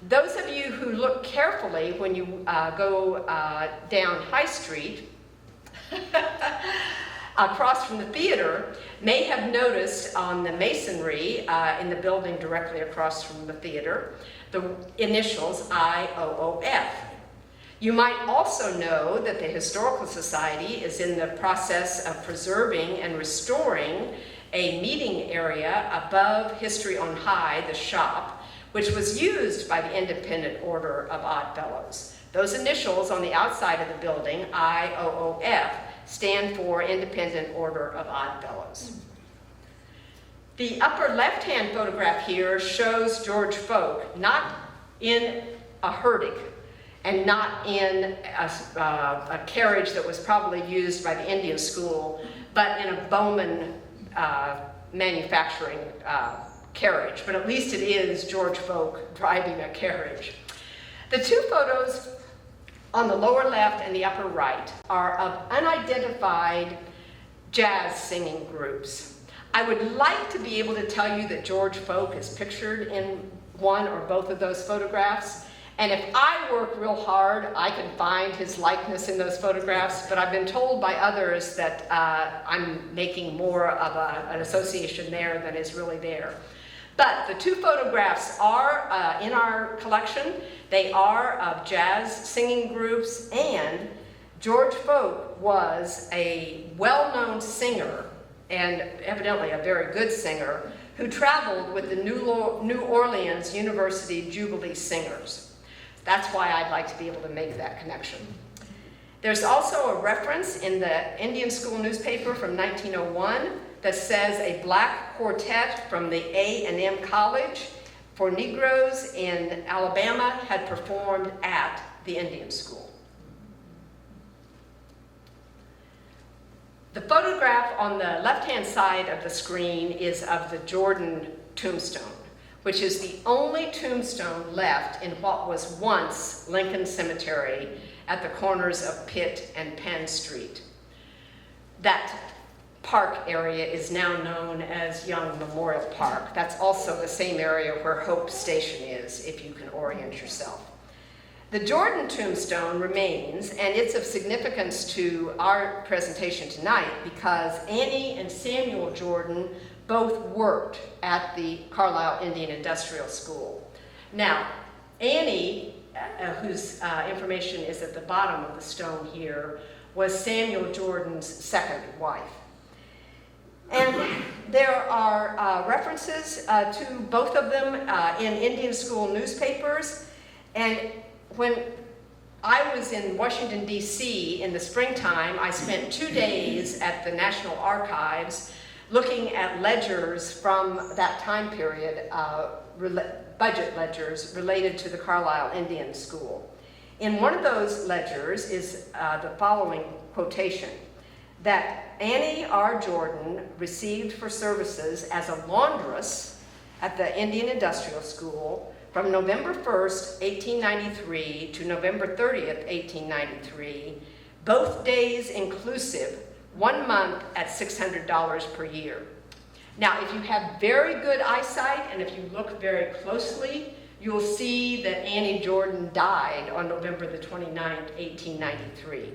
Speaker 1: Those of you who look carefully when you go down High Street, across from the theater, may have noticed on the masonry in the building directly across from the theater, the initials IOOF. You might also know that the Historical Society is in the process of preserving and restoring a meeting area above History on High, the shop, which was used by the Independent Order of Odd Fellows. Those initials on the outside of the building, IOOF, stand for Independent Order of Odd Fellows. The upper left-hand photograph here shows George Folk, not in a herdic, and not in a carriage that was probably used by the Indian School, but in a Bowman manufacturing carriage. But at least it is George Folk driving a carriage. The two photos on the lower left and the upper right are of unidentified jazz singing groups. I would like to be able to tell you that George Folk is pictured in one or both of those photographs. And if I work real hard, I can find his likeness in those photographs, but I've been told by others that I'm making more of an association there than is really there. But the two photographs are in our collection. They are of jazz singing groups, and George Folk was a well-known singer, and evidently a very good singer, who traveled with the New Orleans University Jubilee Singers. That's why I'd like to be able to make that connection. There's also a reference in the Indian School newspaper from 1901 that says a black quartet from the A&M College for Negroes in Alabama had performed at the Indian School. The photograph on the left-hand side of the screen is of the Jordan tombstone, which is the only tombstone left in what was once Lincoln Cemetery at the corners of Pitt and Penn Street. That park area is now known as Young Memorial Park. That's also the same area where Hope Station is, if you can orient yourself. The Jordan tombstone remains, and it's of significance to our presentation tonight because Annie and Samuel Jordan both worked at the Carlisle Indian Industrial School. Now, Annie, whose information is at the bottom of the stone here, was Samuel Jordan's second wife. And there are references to both of them in Indian School newspapers. And when I was in Washington, D.C. in the springtime, I spent 2 days at the National Archives looking at ledgers from that time period, budget ledgers related to the Carlisle Indian School. In one of those ledgers is the following quotation, that Annie R. Jordan received for services as a laundress at the Indian Industrial School from November 1st, 1893 to November 30th, 1893, both days inclusive, 1 month at $600 per year. Now, if you have very good eyesight and if you look very closely, you'll see that Annie Jordan died on November the 29th, 1893.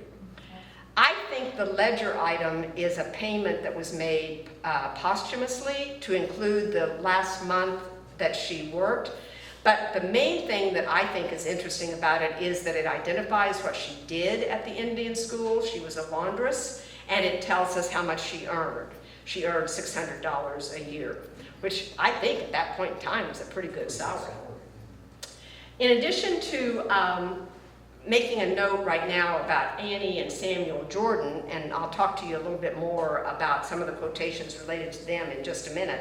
Speaker 1: I think the ledger item is a payment that was made posthumously to include the last month that she worked. But the main thing that I think is interesting about it is that it identifies what she did at the Indian School. She was a laundress, and it tells us how much she earned. She earned $600 a year, which I think at that point in time was a pretty good salary. In addition to making a note right now about Annie and Samuel Jordan, and I'll talk to you a little bit more about some of the quotations related to them in just a minute,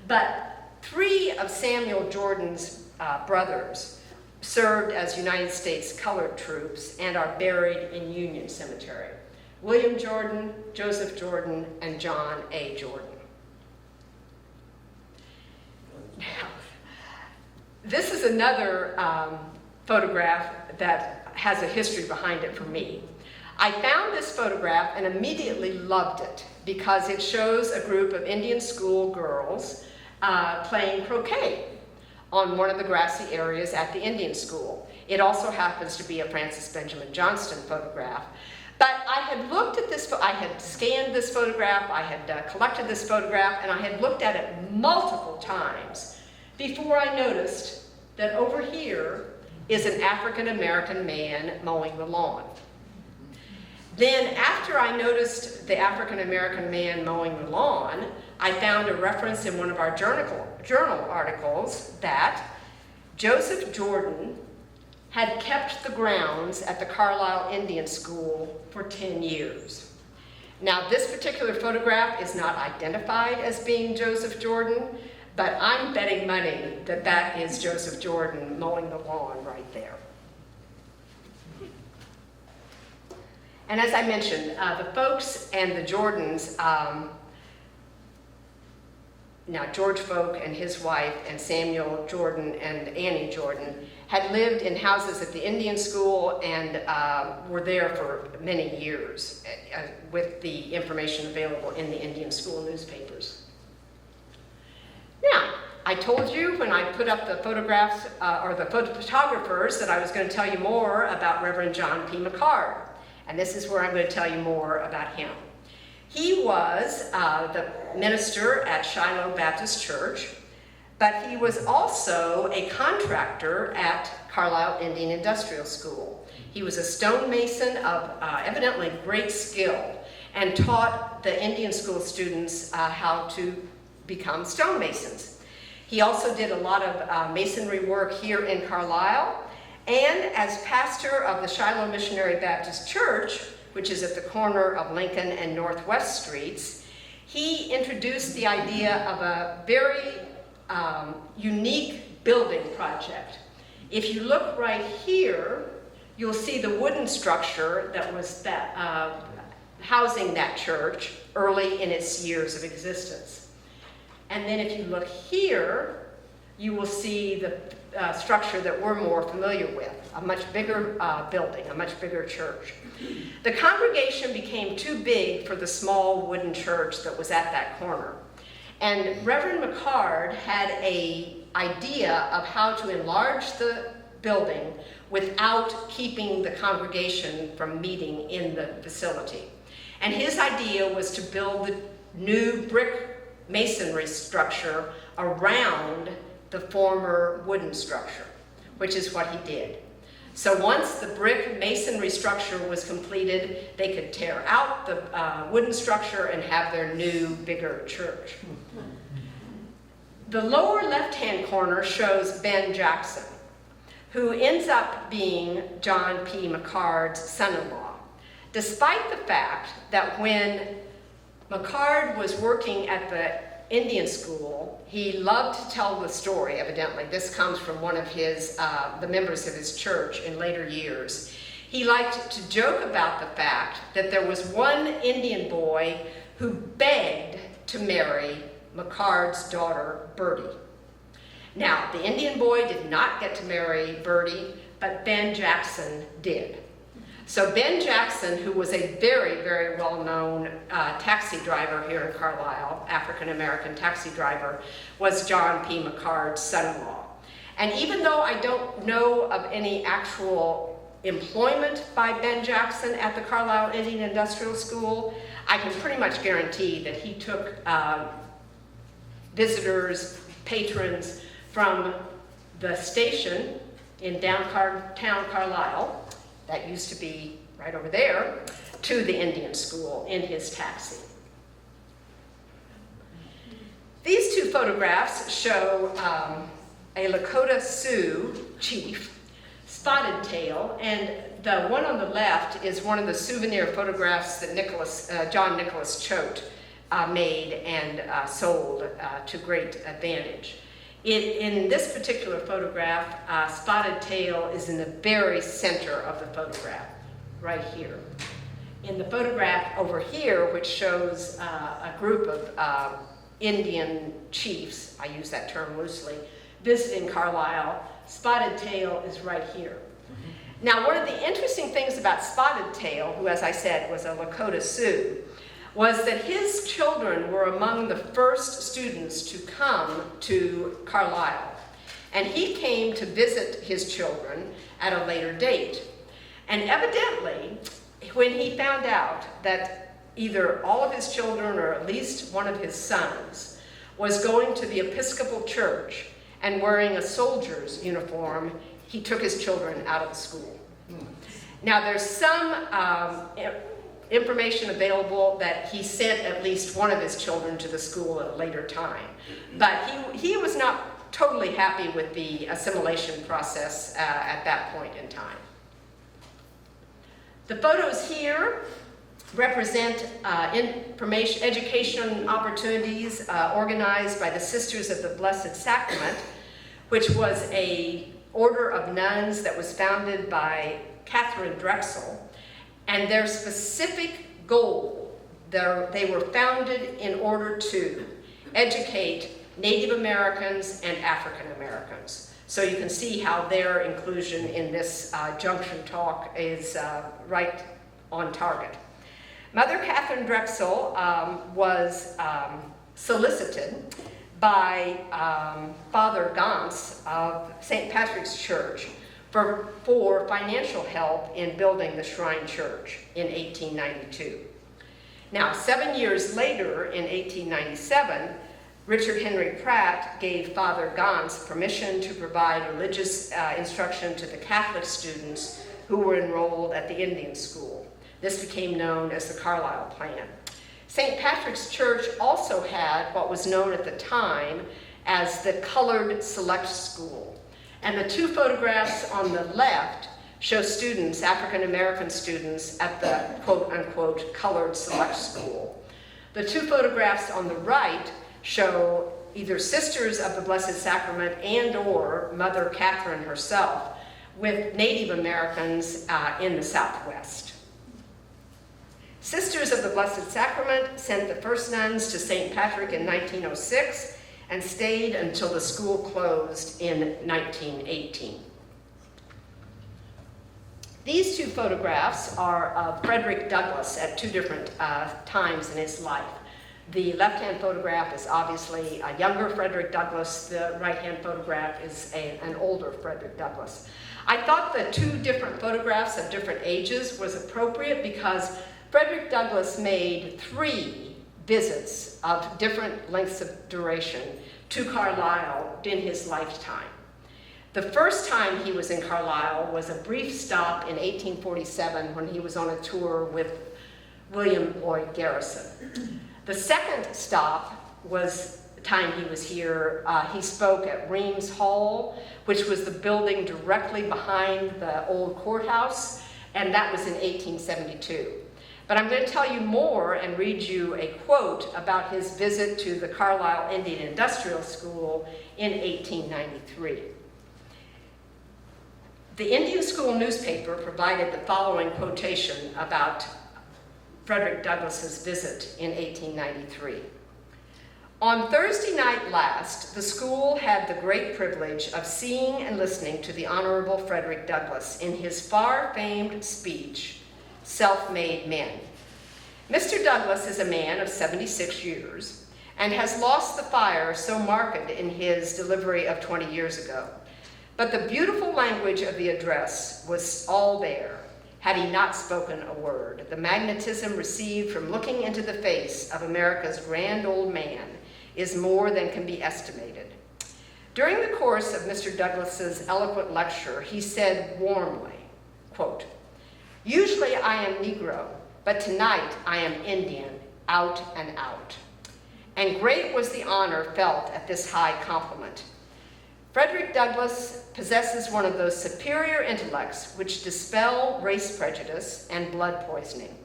Speaker 1: but 3 of Samuel Jordan's brothers served as United States colored troops and are buried in Union Cemetery. William Jordan, Joseph Jordan, and John A. Jordan. Now, This is another photograph that has a history behind it for me. I found this photograph and immediately loved it because it shows a group of Indian school girls playing croquet on one of the grassy areas at the Indian school. It also happens to be a Francis Benjamin Johnston photograph. But I had looked at this, I had scanned this photograph, I had collected this photograph, and I had looked at it multiple times before I noticed that over here is an African-American man mowing the lawn. Then after I noticed the African-American man mowing the lawn, I found a reference in one of our journal articles that Joseph Jordan had kept the grounds at the Carlisle Indian School for 10 years. Now, this particular photograph is not identified as being Joseph Jordan, but I'm betting money that that is Joseph Jordan mowing the lawn right there. And as I mentioned, the folks and the Jordans, now George Folk and his wife and Samuel Jordan and Annie Jordan had lived in houses at the Indian school and were there for many years with the information available in the Indian school newspapers. Now, I told you when I put up the photographs or the photographers that I was going to tell you more about Reverend John P. McCard. And this is where I'm going to tell you more about him. He was the minister at Shiloh Baptist Church, but he was also a contractor at Carlisle Indian Industrial School. He was a stonemason of evidently great skill and taught the Indian school students how to become stonemasons. He also did a lot of masonry work here in Carlisle, and as pastor of the Shiloh Missionary Baptist Church, which is at the corner of Lincoln and Northwest Streets, he introduced the idea of a very unique building project. If you look right here, you'll see the wooden structure that was housing that church early in its years of existence. And then if you look here, you will see the structure that we're more familiar with, a much bigger building, a much bigger church. The congregation became too big for the small wooden church that was at that corner. And Reverend McCard had an idea of how to enlarge the building without keeping the congregation from meeting in the facility. And his idea was to build the new brick masonry structure around the former wooden structure, which is what he did. So once the brick masonry structure was completed, they could tear out the wooden structure and have their new, bigger church. The lower left-hand corner shows Ben Jackson, who ends up being John P. McCard's son-in-law, despite the fact that when McCard was working at the Indian school, he loved to tell the story, evidently. This comes from one of his, the members of his church in later years. He liked to joke about the fact that there was one Indian boy who begged to marry McCard's daughter, Bertie. Now, the Indian boy did not get to marry Bertie, but Ben Jackson did. So Ben Jackson, who was a very, very well-known taxi driver here in Carlisle, African-American taxi driver, was John P. McCard's son-in-law. And even though I don't know of any actual employment by Ben Jackson at the Carlisle Indian Industrial School, I can pretty much guarantee that he took visitors, patrons from the station in downtown Carlisle, that used to be right over there, to the Indian school in his taxi. These two photographs show a Lakota Sioux chief, Spotted Tail, and the one on the left is one of the souvenir photographs that John Nicholas Choate made and sold to great advantage. In this particular photograph, Spotted Tail is in the very center of the photograph, right here. In the photograph over here, which shows a group of Indian chiefs, I use that term loosely,
Speaker 2: visiting Carlisle. Spotted Tail is right here. Now, one of the interesting things about Spotted Tail, who, as I said, was a Lakota Sioux, was that his children were among the first students to come to Carlisle. And he came to visit his children at a later date. And evidently, when he found out that either all of his children or at least one of his sons was going to the Episcopal Church and wearing a soldier's uniform, he took his children out of the school. Now, there's some information available that he sent at least one of his children to the school at a later time. But he was not totally happy with the assimilation process at that point in time. The photos here represent education opportunities organized by the Sisters of the Blessed Sacrament, which was an order of nuns that was founded by Catherine Drexel. And their specific goal, they were founded in order to educate Native Americans and African Americans. So you can see how their inclusion in this junction talk is right on target. Mother Catherine Drexel was solicited by Father Gans of St. Patrick's Church for financial help in building the Shrine Church in 1892. Now, 7 years later, in 1897, Richard Henry Pratt gave Father Gans permission to provide religious instruction to the Catholic students who were enrolled at the Indian school. This became known as the Carlisle Plan. St. Patrick's Church also had what was known at the time as the Colored Select School. And the two photographs on the left show students, African American students, at the quote-unquote Colored Select School. The two photographs on the right show either Sisters of the Blessed Sacrament and or Mother Catherine herself with Native Americans in the Southwest. Sisters of the Blessed Sacrament sent the first nuns to St. Patrick in 1906 and stayed until the school closed in 1918. These two photographs are of Frederick Douglass at two different times in his life. The left-hand photograph is obviously a younger Frederick Douglass. The right-hand photograph is an older Frederick Douglass. I thought the two different photographs of different ages was appropriate because Frederick Douglass made 3 visits of different lengths of duration to Carlisle in his lifetime. The first time he was in Carlisle was a brief stop in 1847 when he was on a tour with William Lloyd Garrison. The second stop was the time he was here. He spoke at Reams Hall, which was the building directly behind the old courthouse, and that was in 1872. But I'm going to tell you more and read you a quote about his visit to the Carlisle Indian Industrial School in 1893. The Indian School newspaper provided the following quotation about Frederick Douglass's visit in 1893. On Thursday night last, the school had the great privilege of seeing and listening to the Honorable Frederick Douglass in his far-famed speech, Self-Made Men. Mr. Douglass is a man of 76 years and has lost the fire so marked in his delivery of 20 years ago. But the beautiful language of the address was all there, had he not spoken a word. The magnetism received from looking into the face of America's grand old man is more than can be estimated. During the course of Mr. Douglass's eloquent lecture, he said warmly, quote, "Usually I am Negro, but tonight I am Indian, out and out." And great was the honor felt at this high compliment. Frederick Douglass possesses one of those superior intellects which dispel race prejudice and blood poisoning.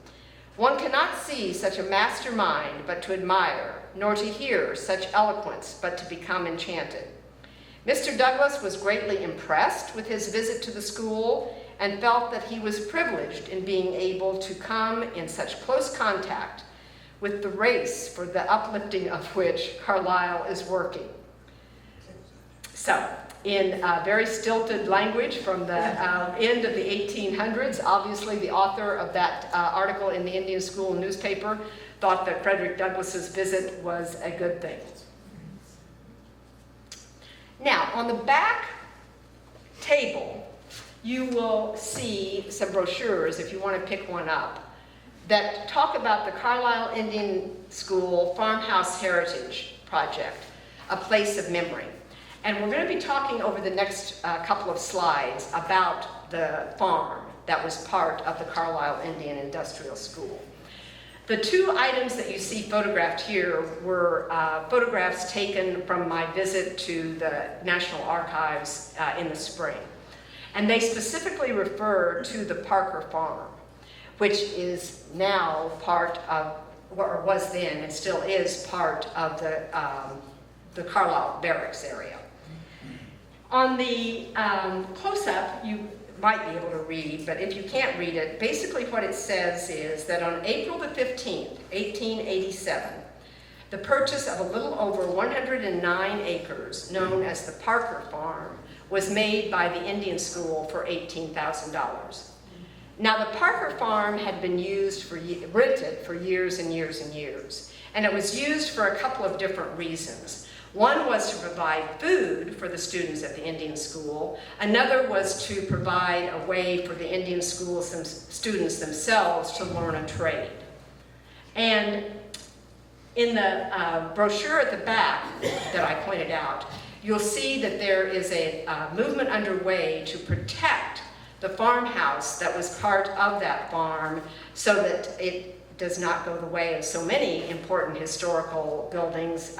Speaker 2: One cannot see such a master mind but to admire, nor to hear such eloquence but to become enchanted. Mr. Douglass was greatly impressed with his visit to the school and felt that he was privileged in being able to come in such close contact with the race for the uplifting of which Carlisle is working. So, in very stilted language from the end of the 1800s, obviously the author of that article in the Indian School newspaper thought that Frederick Douglass's visit was a good thing. Now, on the back table, you will see some brochures, if you want to pick one up, that talk about the Carlisle Indian School Farmhouse Heritage Project, a place of memory. And we're going to be talking over the next couple of slides about the farm that was part of the Carlisle Indian Industrial School. The two items that you see photographed here were photographs taken from my visit to the National Archives in the spring. And they specifically refer to the Parker Farm, which is now part of, or was then and still is part of the Carlisle Barracks area. On the close-up, you might be able to read, but if you can't read it, basically what it says is that on April the 15th, 1887, the purchase of a little over 109 acres, known as the Parker Farm, was made by the Indian School for $18,000. Now, the Parker Farm had been rented for years and years and years, and it was used for a couple of different reasons. One was to provide food for the students at the Indian School. Another was to provide a way for the Indian School students themselves to learn a trade. And in the brochure at the back that I pointed out, you'll see that there is a movement underway to protect the farmhouse that was part of that farm so that it does not go the way of so many important historical buildings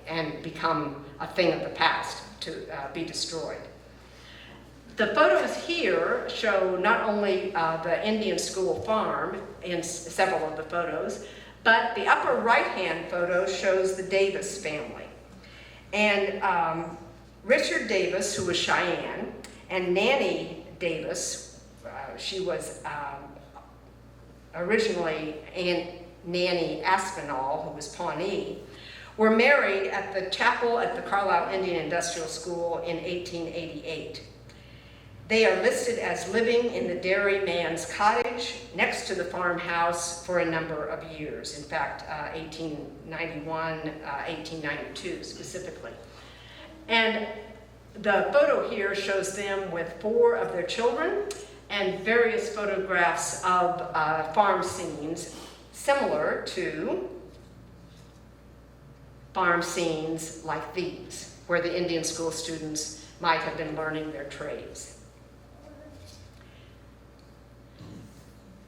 Speaker 2: and become a thing of the past to be destroyed. The photos here show not only the Indian School farm in several of the photos, but the upper right-hand photo shows the Davis family. And Richard Davis, who was Cheyenne, and Nanny Davis, she was originally Aunt Nanny Aspinall, who was Pawnee, were married at the chapel at the Carlisle Indian Industrial School in 1888. They are listed as living in the dairyman's cottage next to the farmhouse for a number of years. In fact, 1891, 1892 specifically. And the photo here shows them with 4 of their children and various photographs of farm scenes similar to farm scenes like these, where the Indian School students might have been learning their trades.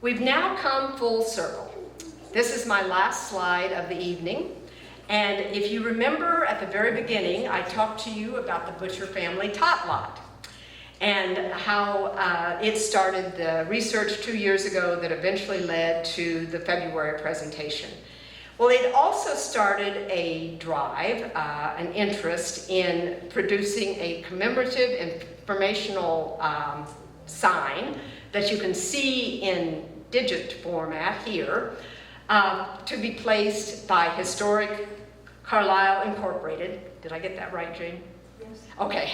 Speaker 2: We've now come full circle. This is my last slide of the evening. And if you remember at the very beginning, I talked to you about the Butcher family tot lot and how it started the research 2 years ago that eventually led to the February presentation. Well, it also started a drive, an interest in producing a commemorative informational sign that you can see in digit format here to be placed by Historic Carlisle Incorporated. Did I get that right, Jane? Yes. Okay.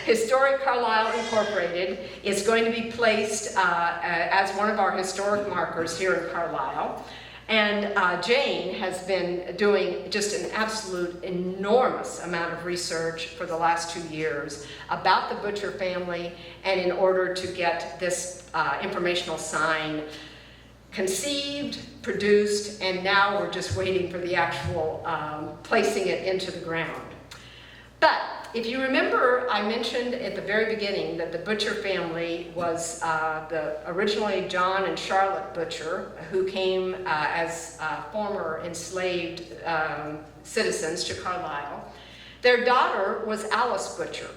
Speaker 2: Historic Carlisle Incorporated is going to be placed as one of our historic markers here in Carlisle. And Jane has been doing just an absolute enormous amount of research for the last 2 years about the Butcher family, and in order to get this informational sign conceived, produced, and now we're just waiting for the actual placing it into the ground. But if you remember, I mentioned at the very beginning that the Butcher family was originally John and Charlotte Butcher, who came as former enslaved citizens to Carlisle. Their daughter was Alice Butcher.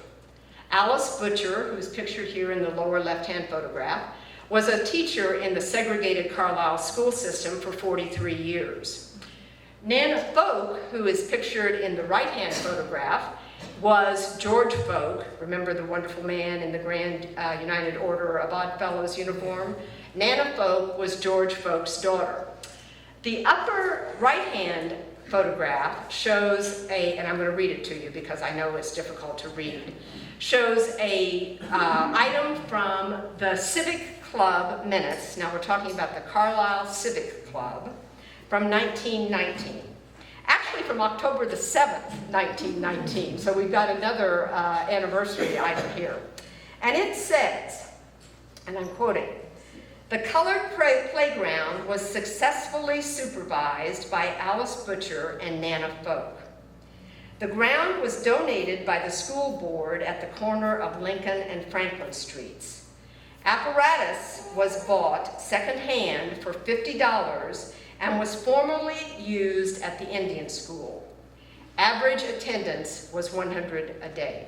Speaker 2: Alice Butcher, who's pictured here in the lower left-hand photograph, was a teacher in the segregated Carlisle school system for 43 years. Nana Folk, who is pictured in the right-hand photograph, was George Folk, remember the wonderful man in the Grand United Order of Odd Fellows uniform? Nana Folk was George Folk's daughter. The upper right-hand photograph shows and I'm going to read it to you because I know it's difficult to read, shows a item from the Civic Club minutes. Now we're talking about the Carlisle Civic Club from 1919. Actually from October the 7th, 1919. So we've got another anniversary item here. And it says, and I'm quoting, "The colored playground was successfully supervised by Alice Butcher and Nana Folk. The ground was donated by the school board at the corner of Lincoln and Franklin Streets. Apparatus was bought secondhand for $50 and was formerly used at the Indian school. Average attendance was 100 a day."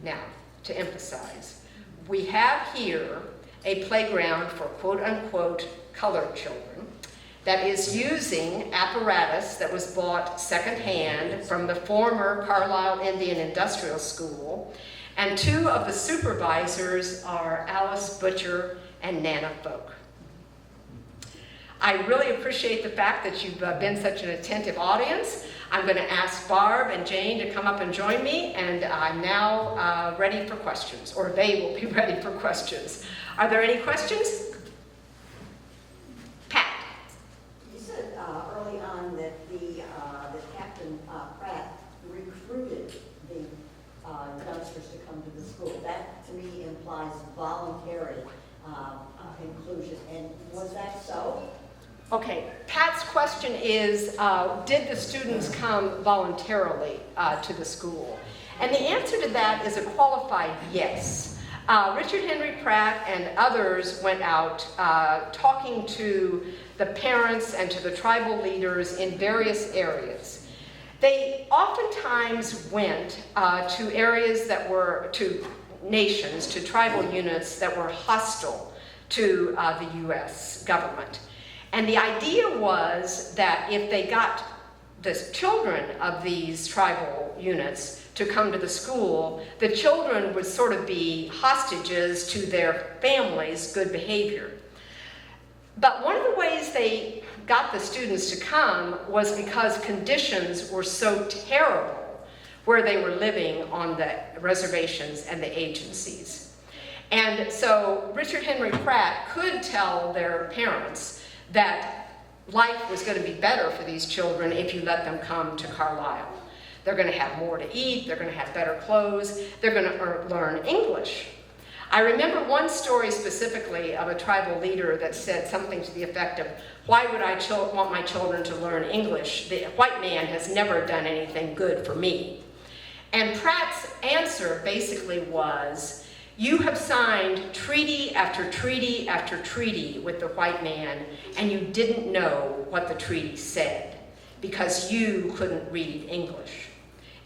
Speaker 2: Now, to emphasize, we have here a playground for quote-unquote colored children that is using apparatus that was bought secondhand from the former Carlisle Indian Industrial School, and two of the supervisors are Alice Butcher and Nana Folk. I really appreciate the fact that you've been such an attentive audience. I'm going to ask Barb and Jane to come up and join me, and I'm now ready for questions, or they will be ready for questions. Are there any questions? Pat.
Speaker 3: You said early on that that Captain Pratt recruited the youngsters to come to the school. That to me implies voluntary inclusion. And was that so?
Speaker 2: Okay, Pat's question is, did the students come voluntarily to the school? And the answer to that is a qualified yes. Richard Henry Pratt and others went out talking to the parents and to the tribal leaders in various areas. They oftentimes went to areas that were, to nations, to tribal units that were hostile to the U.S. government. And the idea was that if they got the children of these tribal units to come to the school, the children would sort of be hostages to their families' good behavior. But one of the ways they got the students to come was because conditions were so terrible where they were living on the reservations and the agencies. And so Richard Henry Pratt could tell their parents that life was going to be better for these children if you let them come to Carlisle. They're going to have more to eat, they're going to have better clothes, they're going to learn English. I remember one story specifically of a tribal leader that said something to the effect of, "Why would I want my children to learn English? The white man has never done anything good for me." And Pratt's answer basically was, "You have signed treaty after treaty after treaty with the white man, and you didn't know what the treaty said because you couldn't read English.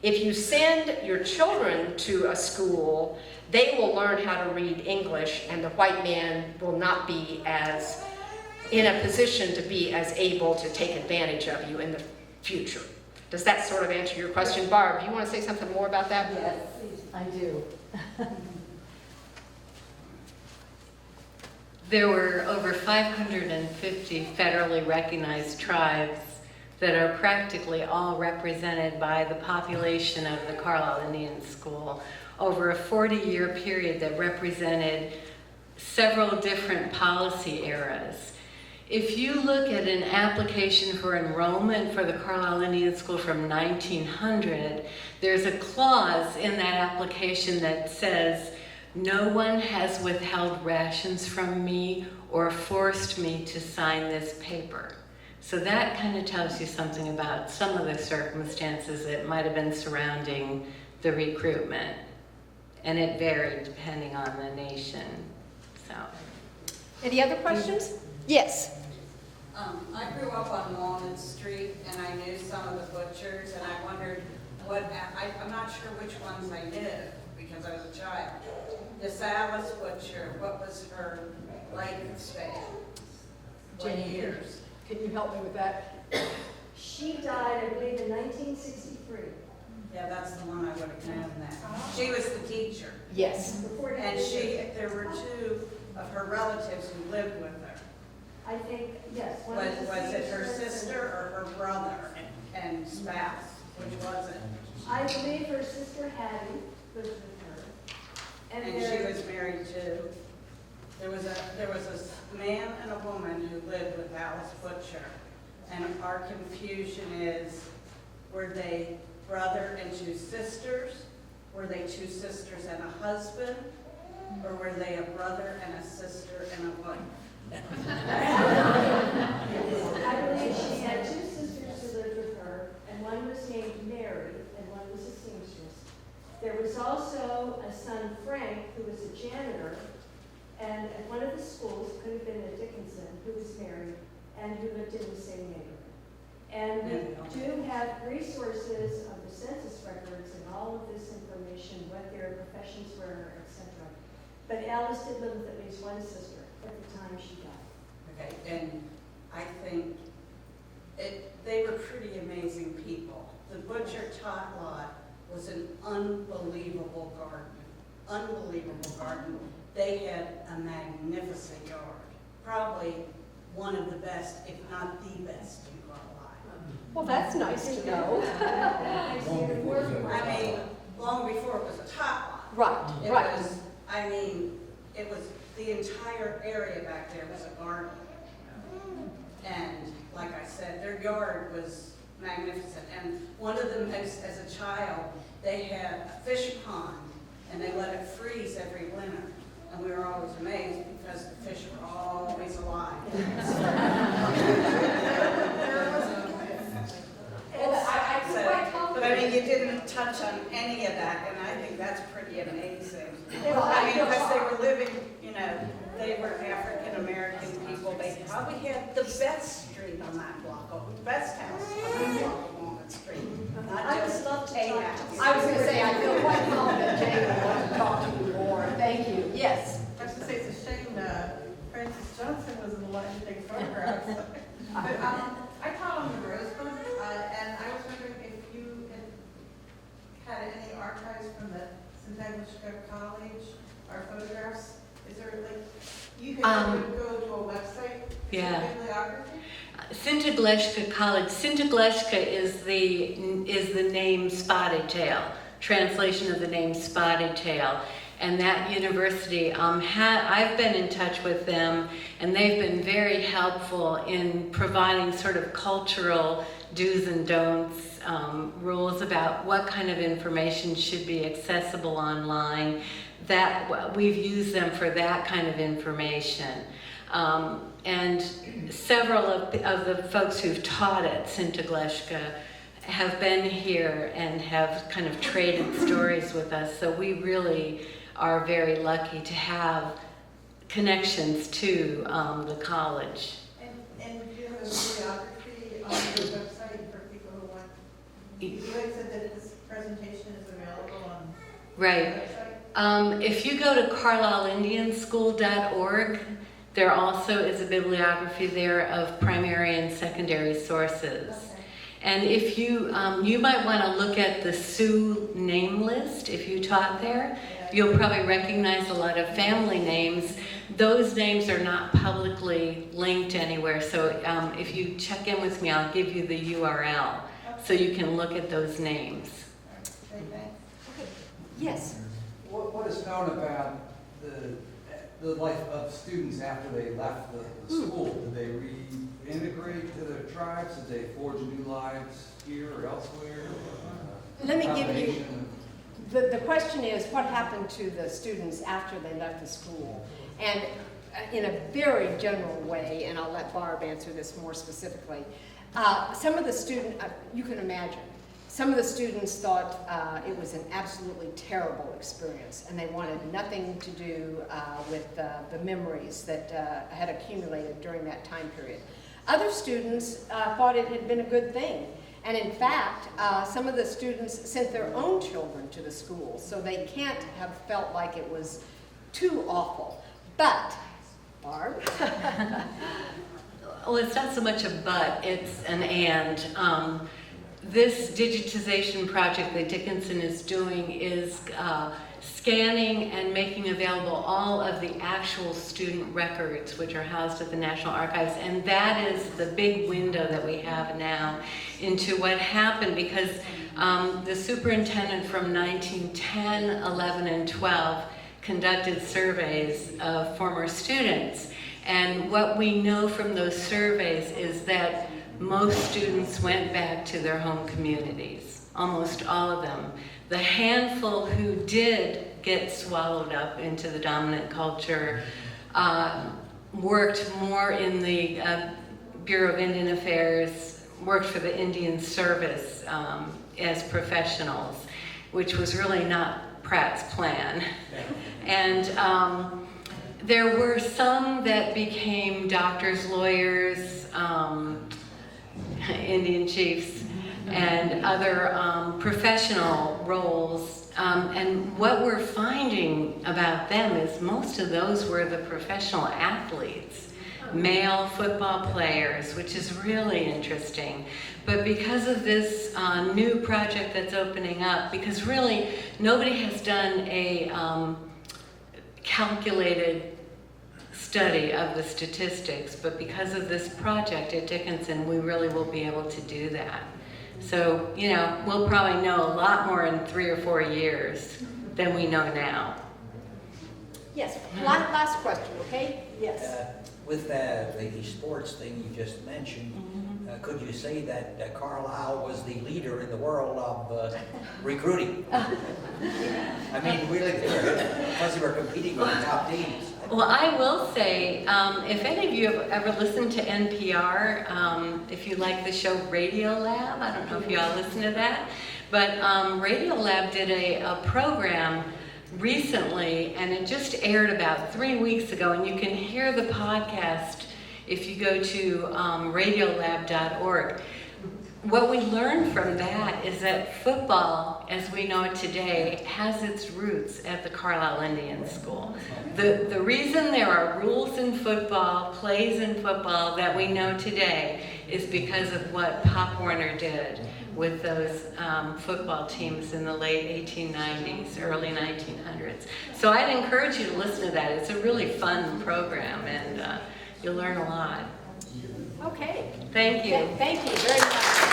Speaker 2: If you send your children to a school, they will learn how to read English, and the white man will not be as in a position to be as able to take advantage of you in the future." Does that sort of answer your question? Barb, do you want to say something more about that?
Speaker 3: Yes, I do.
Speaker 4: There were over 550 federally recognized tribes that are practically all represented by the population of the Carlisle Indian School over a 40-year period that represented several different policy eras. If you look at an application for enrollment for the Carlisle Indian School from 1900, there's a clause in that application that says, "No one has withheld rations from me or forced me to sign this paper." So that kind of tells you something about some of the circumstances that might have been surrounding the recruitment. And it varied depending on the nation. So.
Speaker 2: Any other questions? Yes.
Speaker 5: I grew up on Walnut Street, and I knew some of the butchers, and I wondered I'm not sure which ones I knew because I was a child. This Alice Butcher, what was her lifespan? What years?
Speaker 2: Can you help me with that?
Speaker 3: She died, I believe, in 1963.
Speaker 5: Yeah, that's the one I would have known that. She was the teacher.
Speaker 2: Yes.
Speaker 5: And there were two of her relatives who lived with her.
Speaker 3: I think, yes.
Speaker 5: Was it her sister or her brother? And Which was it?
Speaker 2: I believe her sister Hattie lived with her.
Speaker 5: And she was married too. There was a man and a woman who lived with Alice Butcher. And our confusion is, were they brother and two sisters? Were they two sisters and a husband? Or were they a brother and a sister and a wife?
Speaker 2: I believe she had two sisters who lived with her, and one was named Mary, and one was a seamstress. There was also a son, Frank, who was a janitor, and at one of the schools, could have been at Dickinson, who was married, and who lived in the same neighborhood. And we do have resources of the census records and all of this information, what their professions were, etc. But Alice did live with at least one sister at the time she died.
Speaker 5: Okay, and I think they were pretty amazing people. The Butcher Tot lot was an unbelievable garden. Unbelievable garden. They had a magnificent yard. Probably one of the best, if not the best in Carlisle.
Speaker 1: Well, that's nice to know.
Speaker 5: I mean, long before it was a tot lot.
Speaker 1: Right,
Speaker 5: It
Speaker 1: right.
Speaker 5: was, I mean, it was, the entire area back there was a garden. And like I said, their yard was magnificent. And one of them, as a child, they had a fish pond and they let it freeze every winter. And we were always amazed because the fish were always alive. But I mean, you didn't touch on any of that, and I think that's pretty amazing. I mean, because they were living, you know, they were African-American people. They probably had the best street on that block, the best house on that block of Walnut Street. Not just a house.
Speaker 1: I was going to say, I feel quite confident Jane would want to talk to you more. Thank you. Yes.
Speaker 6: I was going to say, it's a shame Francis Johnston wasn't allowed to take photographs. But I taught on the Rosebud, and I was wondering if you had any archives from the St. Agnes College or photographs. Is there like, you can go to a website?
Speaker 4: Yeah.
Speaker 6: Bibliography?
Speaker 4: St. Agnieszka College. St. Agnieszka is the name Spotted Tail, translation of the name Spotted Tail. And that university, I've been in touch with them, and they've been very helpful in providing sort of cultural do's and don'ts, rules about what kind of information should be accessible online. That we've used them for that kind of information. And several of the folks who've taught at St. Agnieszka have been here and have kind of traded stories with us. So we really are very lucky to have connections to the college.
Speaker 6: And do you have a bibliography on your website for people who want? You had said that this presentation is available on
Speaker 4: Right.
Speaker 6: the website?
Speaker 4: If you go to carlisleindianschool.org, there also is a bibliography there of primary and secondary sources.
Speaker 6: Okay.
Speaker 4: And if you, you might want to look at the Sioux name list if you taught there. You'll probably recognize a lot of family names. Those names are not publicly linked anywhere, so if you check in with me, I'll give you the URL so you can look at those names.
Speaker 1: Yes.
Speaker 7: What is known about the life of students after they left the school? Did they reintegrate to their tribes? Did they forge new lives here or elsewhere?
Speaker 1: Let me give you, the question is, what happened to the students after they left the school? And in a very general way, and I'll let Barb answer this more specifically, some of the students, you can imagine, some of the students thought it was an absolutely terrible experience, and they wanted nothing to do with the memories that had accumulated during that time period. Other students thought it had been a good thing. And in fact, some of the students sent their own children to the school, so they can't have felt like it was too awful. But, Barb?
Speaker 4: Well, it's not so much a but, it's an and. this digitization project that Dickinson is doing is scanning and making available all of the actual student records which are housed at the National Archives, and that is the big window that we have now into what happened, because the superintendent from 1910, 11, and 12 conducted surveys of former students, and what we know from those surveys is that most students went back to their home communities, almost all of them. The handful who did get swallowed up into the dominant culture worked more in the Bureau of Indian Affairs, worked for the Indian Service as professionals, which was really not Pratt's plan. And there were some that became doctors, lawyers, Indian chiefs, and other professional roles. And what we're finding about them is most of those were the professional athletes, male football players, which is really interesting. But because of this new project that's opening up, because really nobody has done a calculated study of the statistics, but because of this project at Dickinson, we really will be able to do that. So, you know, we'll probably know a lot more in 3 or 4 years than we know now.
Speaker 1: Yes, last question, okay?
Speaker 3: Yes.
Speaker 8: With the sports thing you just mentioned, could you say that Carlisle was the leader in the world of recruiting? I mean, really, because they were competing with the top teams.
Speaker 4: Well, I will say, if any of you have ever listened to NPR, if you like the show Radio Lab, I don't know if you all listen to that, but Radio Lab did a program recently, and it just aired about 3 weeks ago, and you can hear the podcast if you go to radiolab.org. What we learned from that is that football, as we know it today, has its roots at the Carlisle Indian School. The reason there are rules in football, plays in football that we know today is because of what Pop Warner did with those football teams in the late 1890s, early 1900s. So I'd encourage you to listen to that. It's a really fun program, and you'll learn a lot.
Speaker 1: Okay.
Speaker 4: Thank you.
Speaker 1: Thank you very much.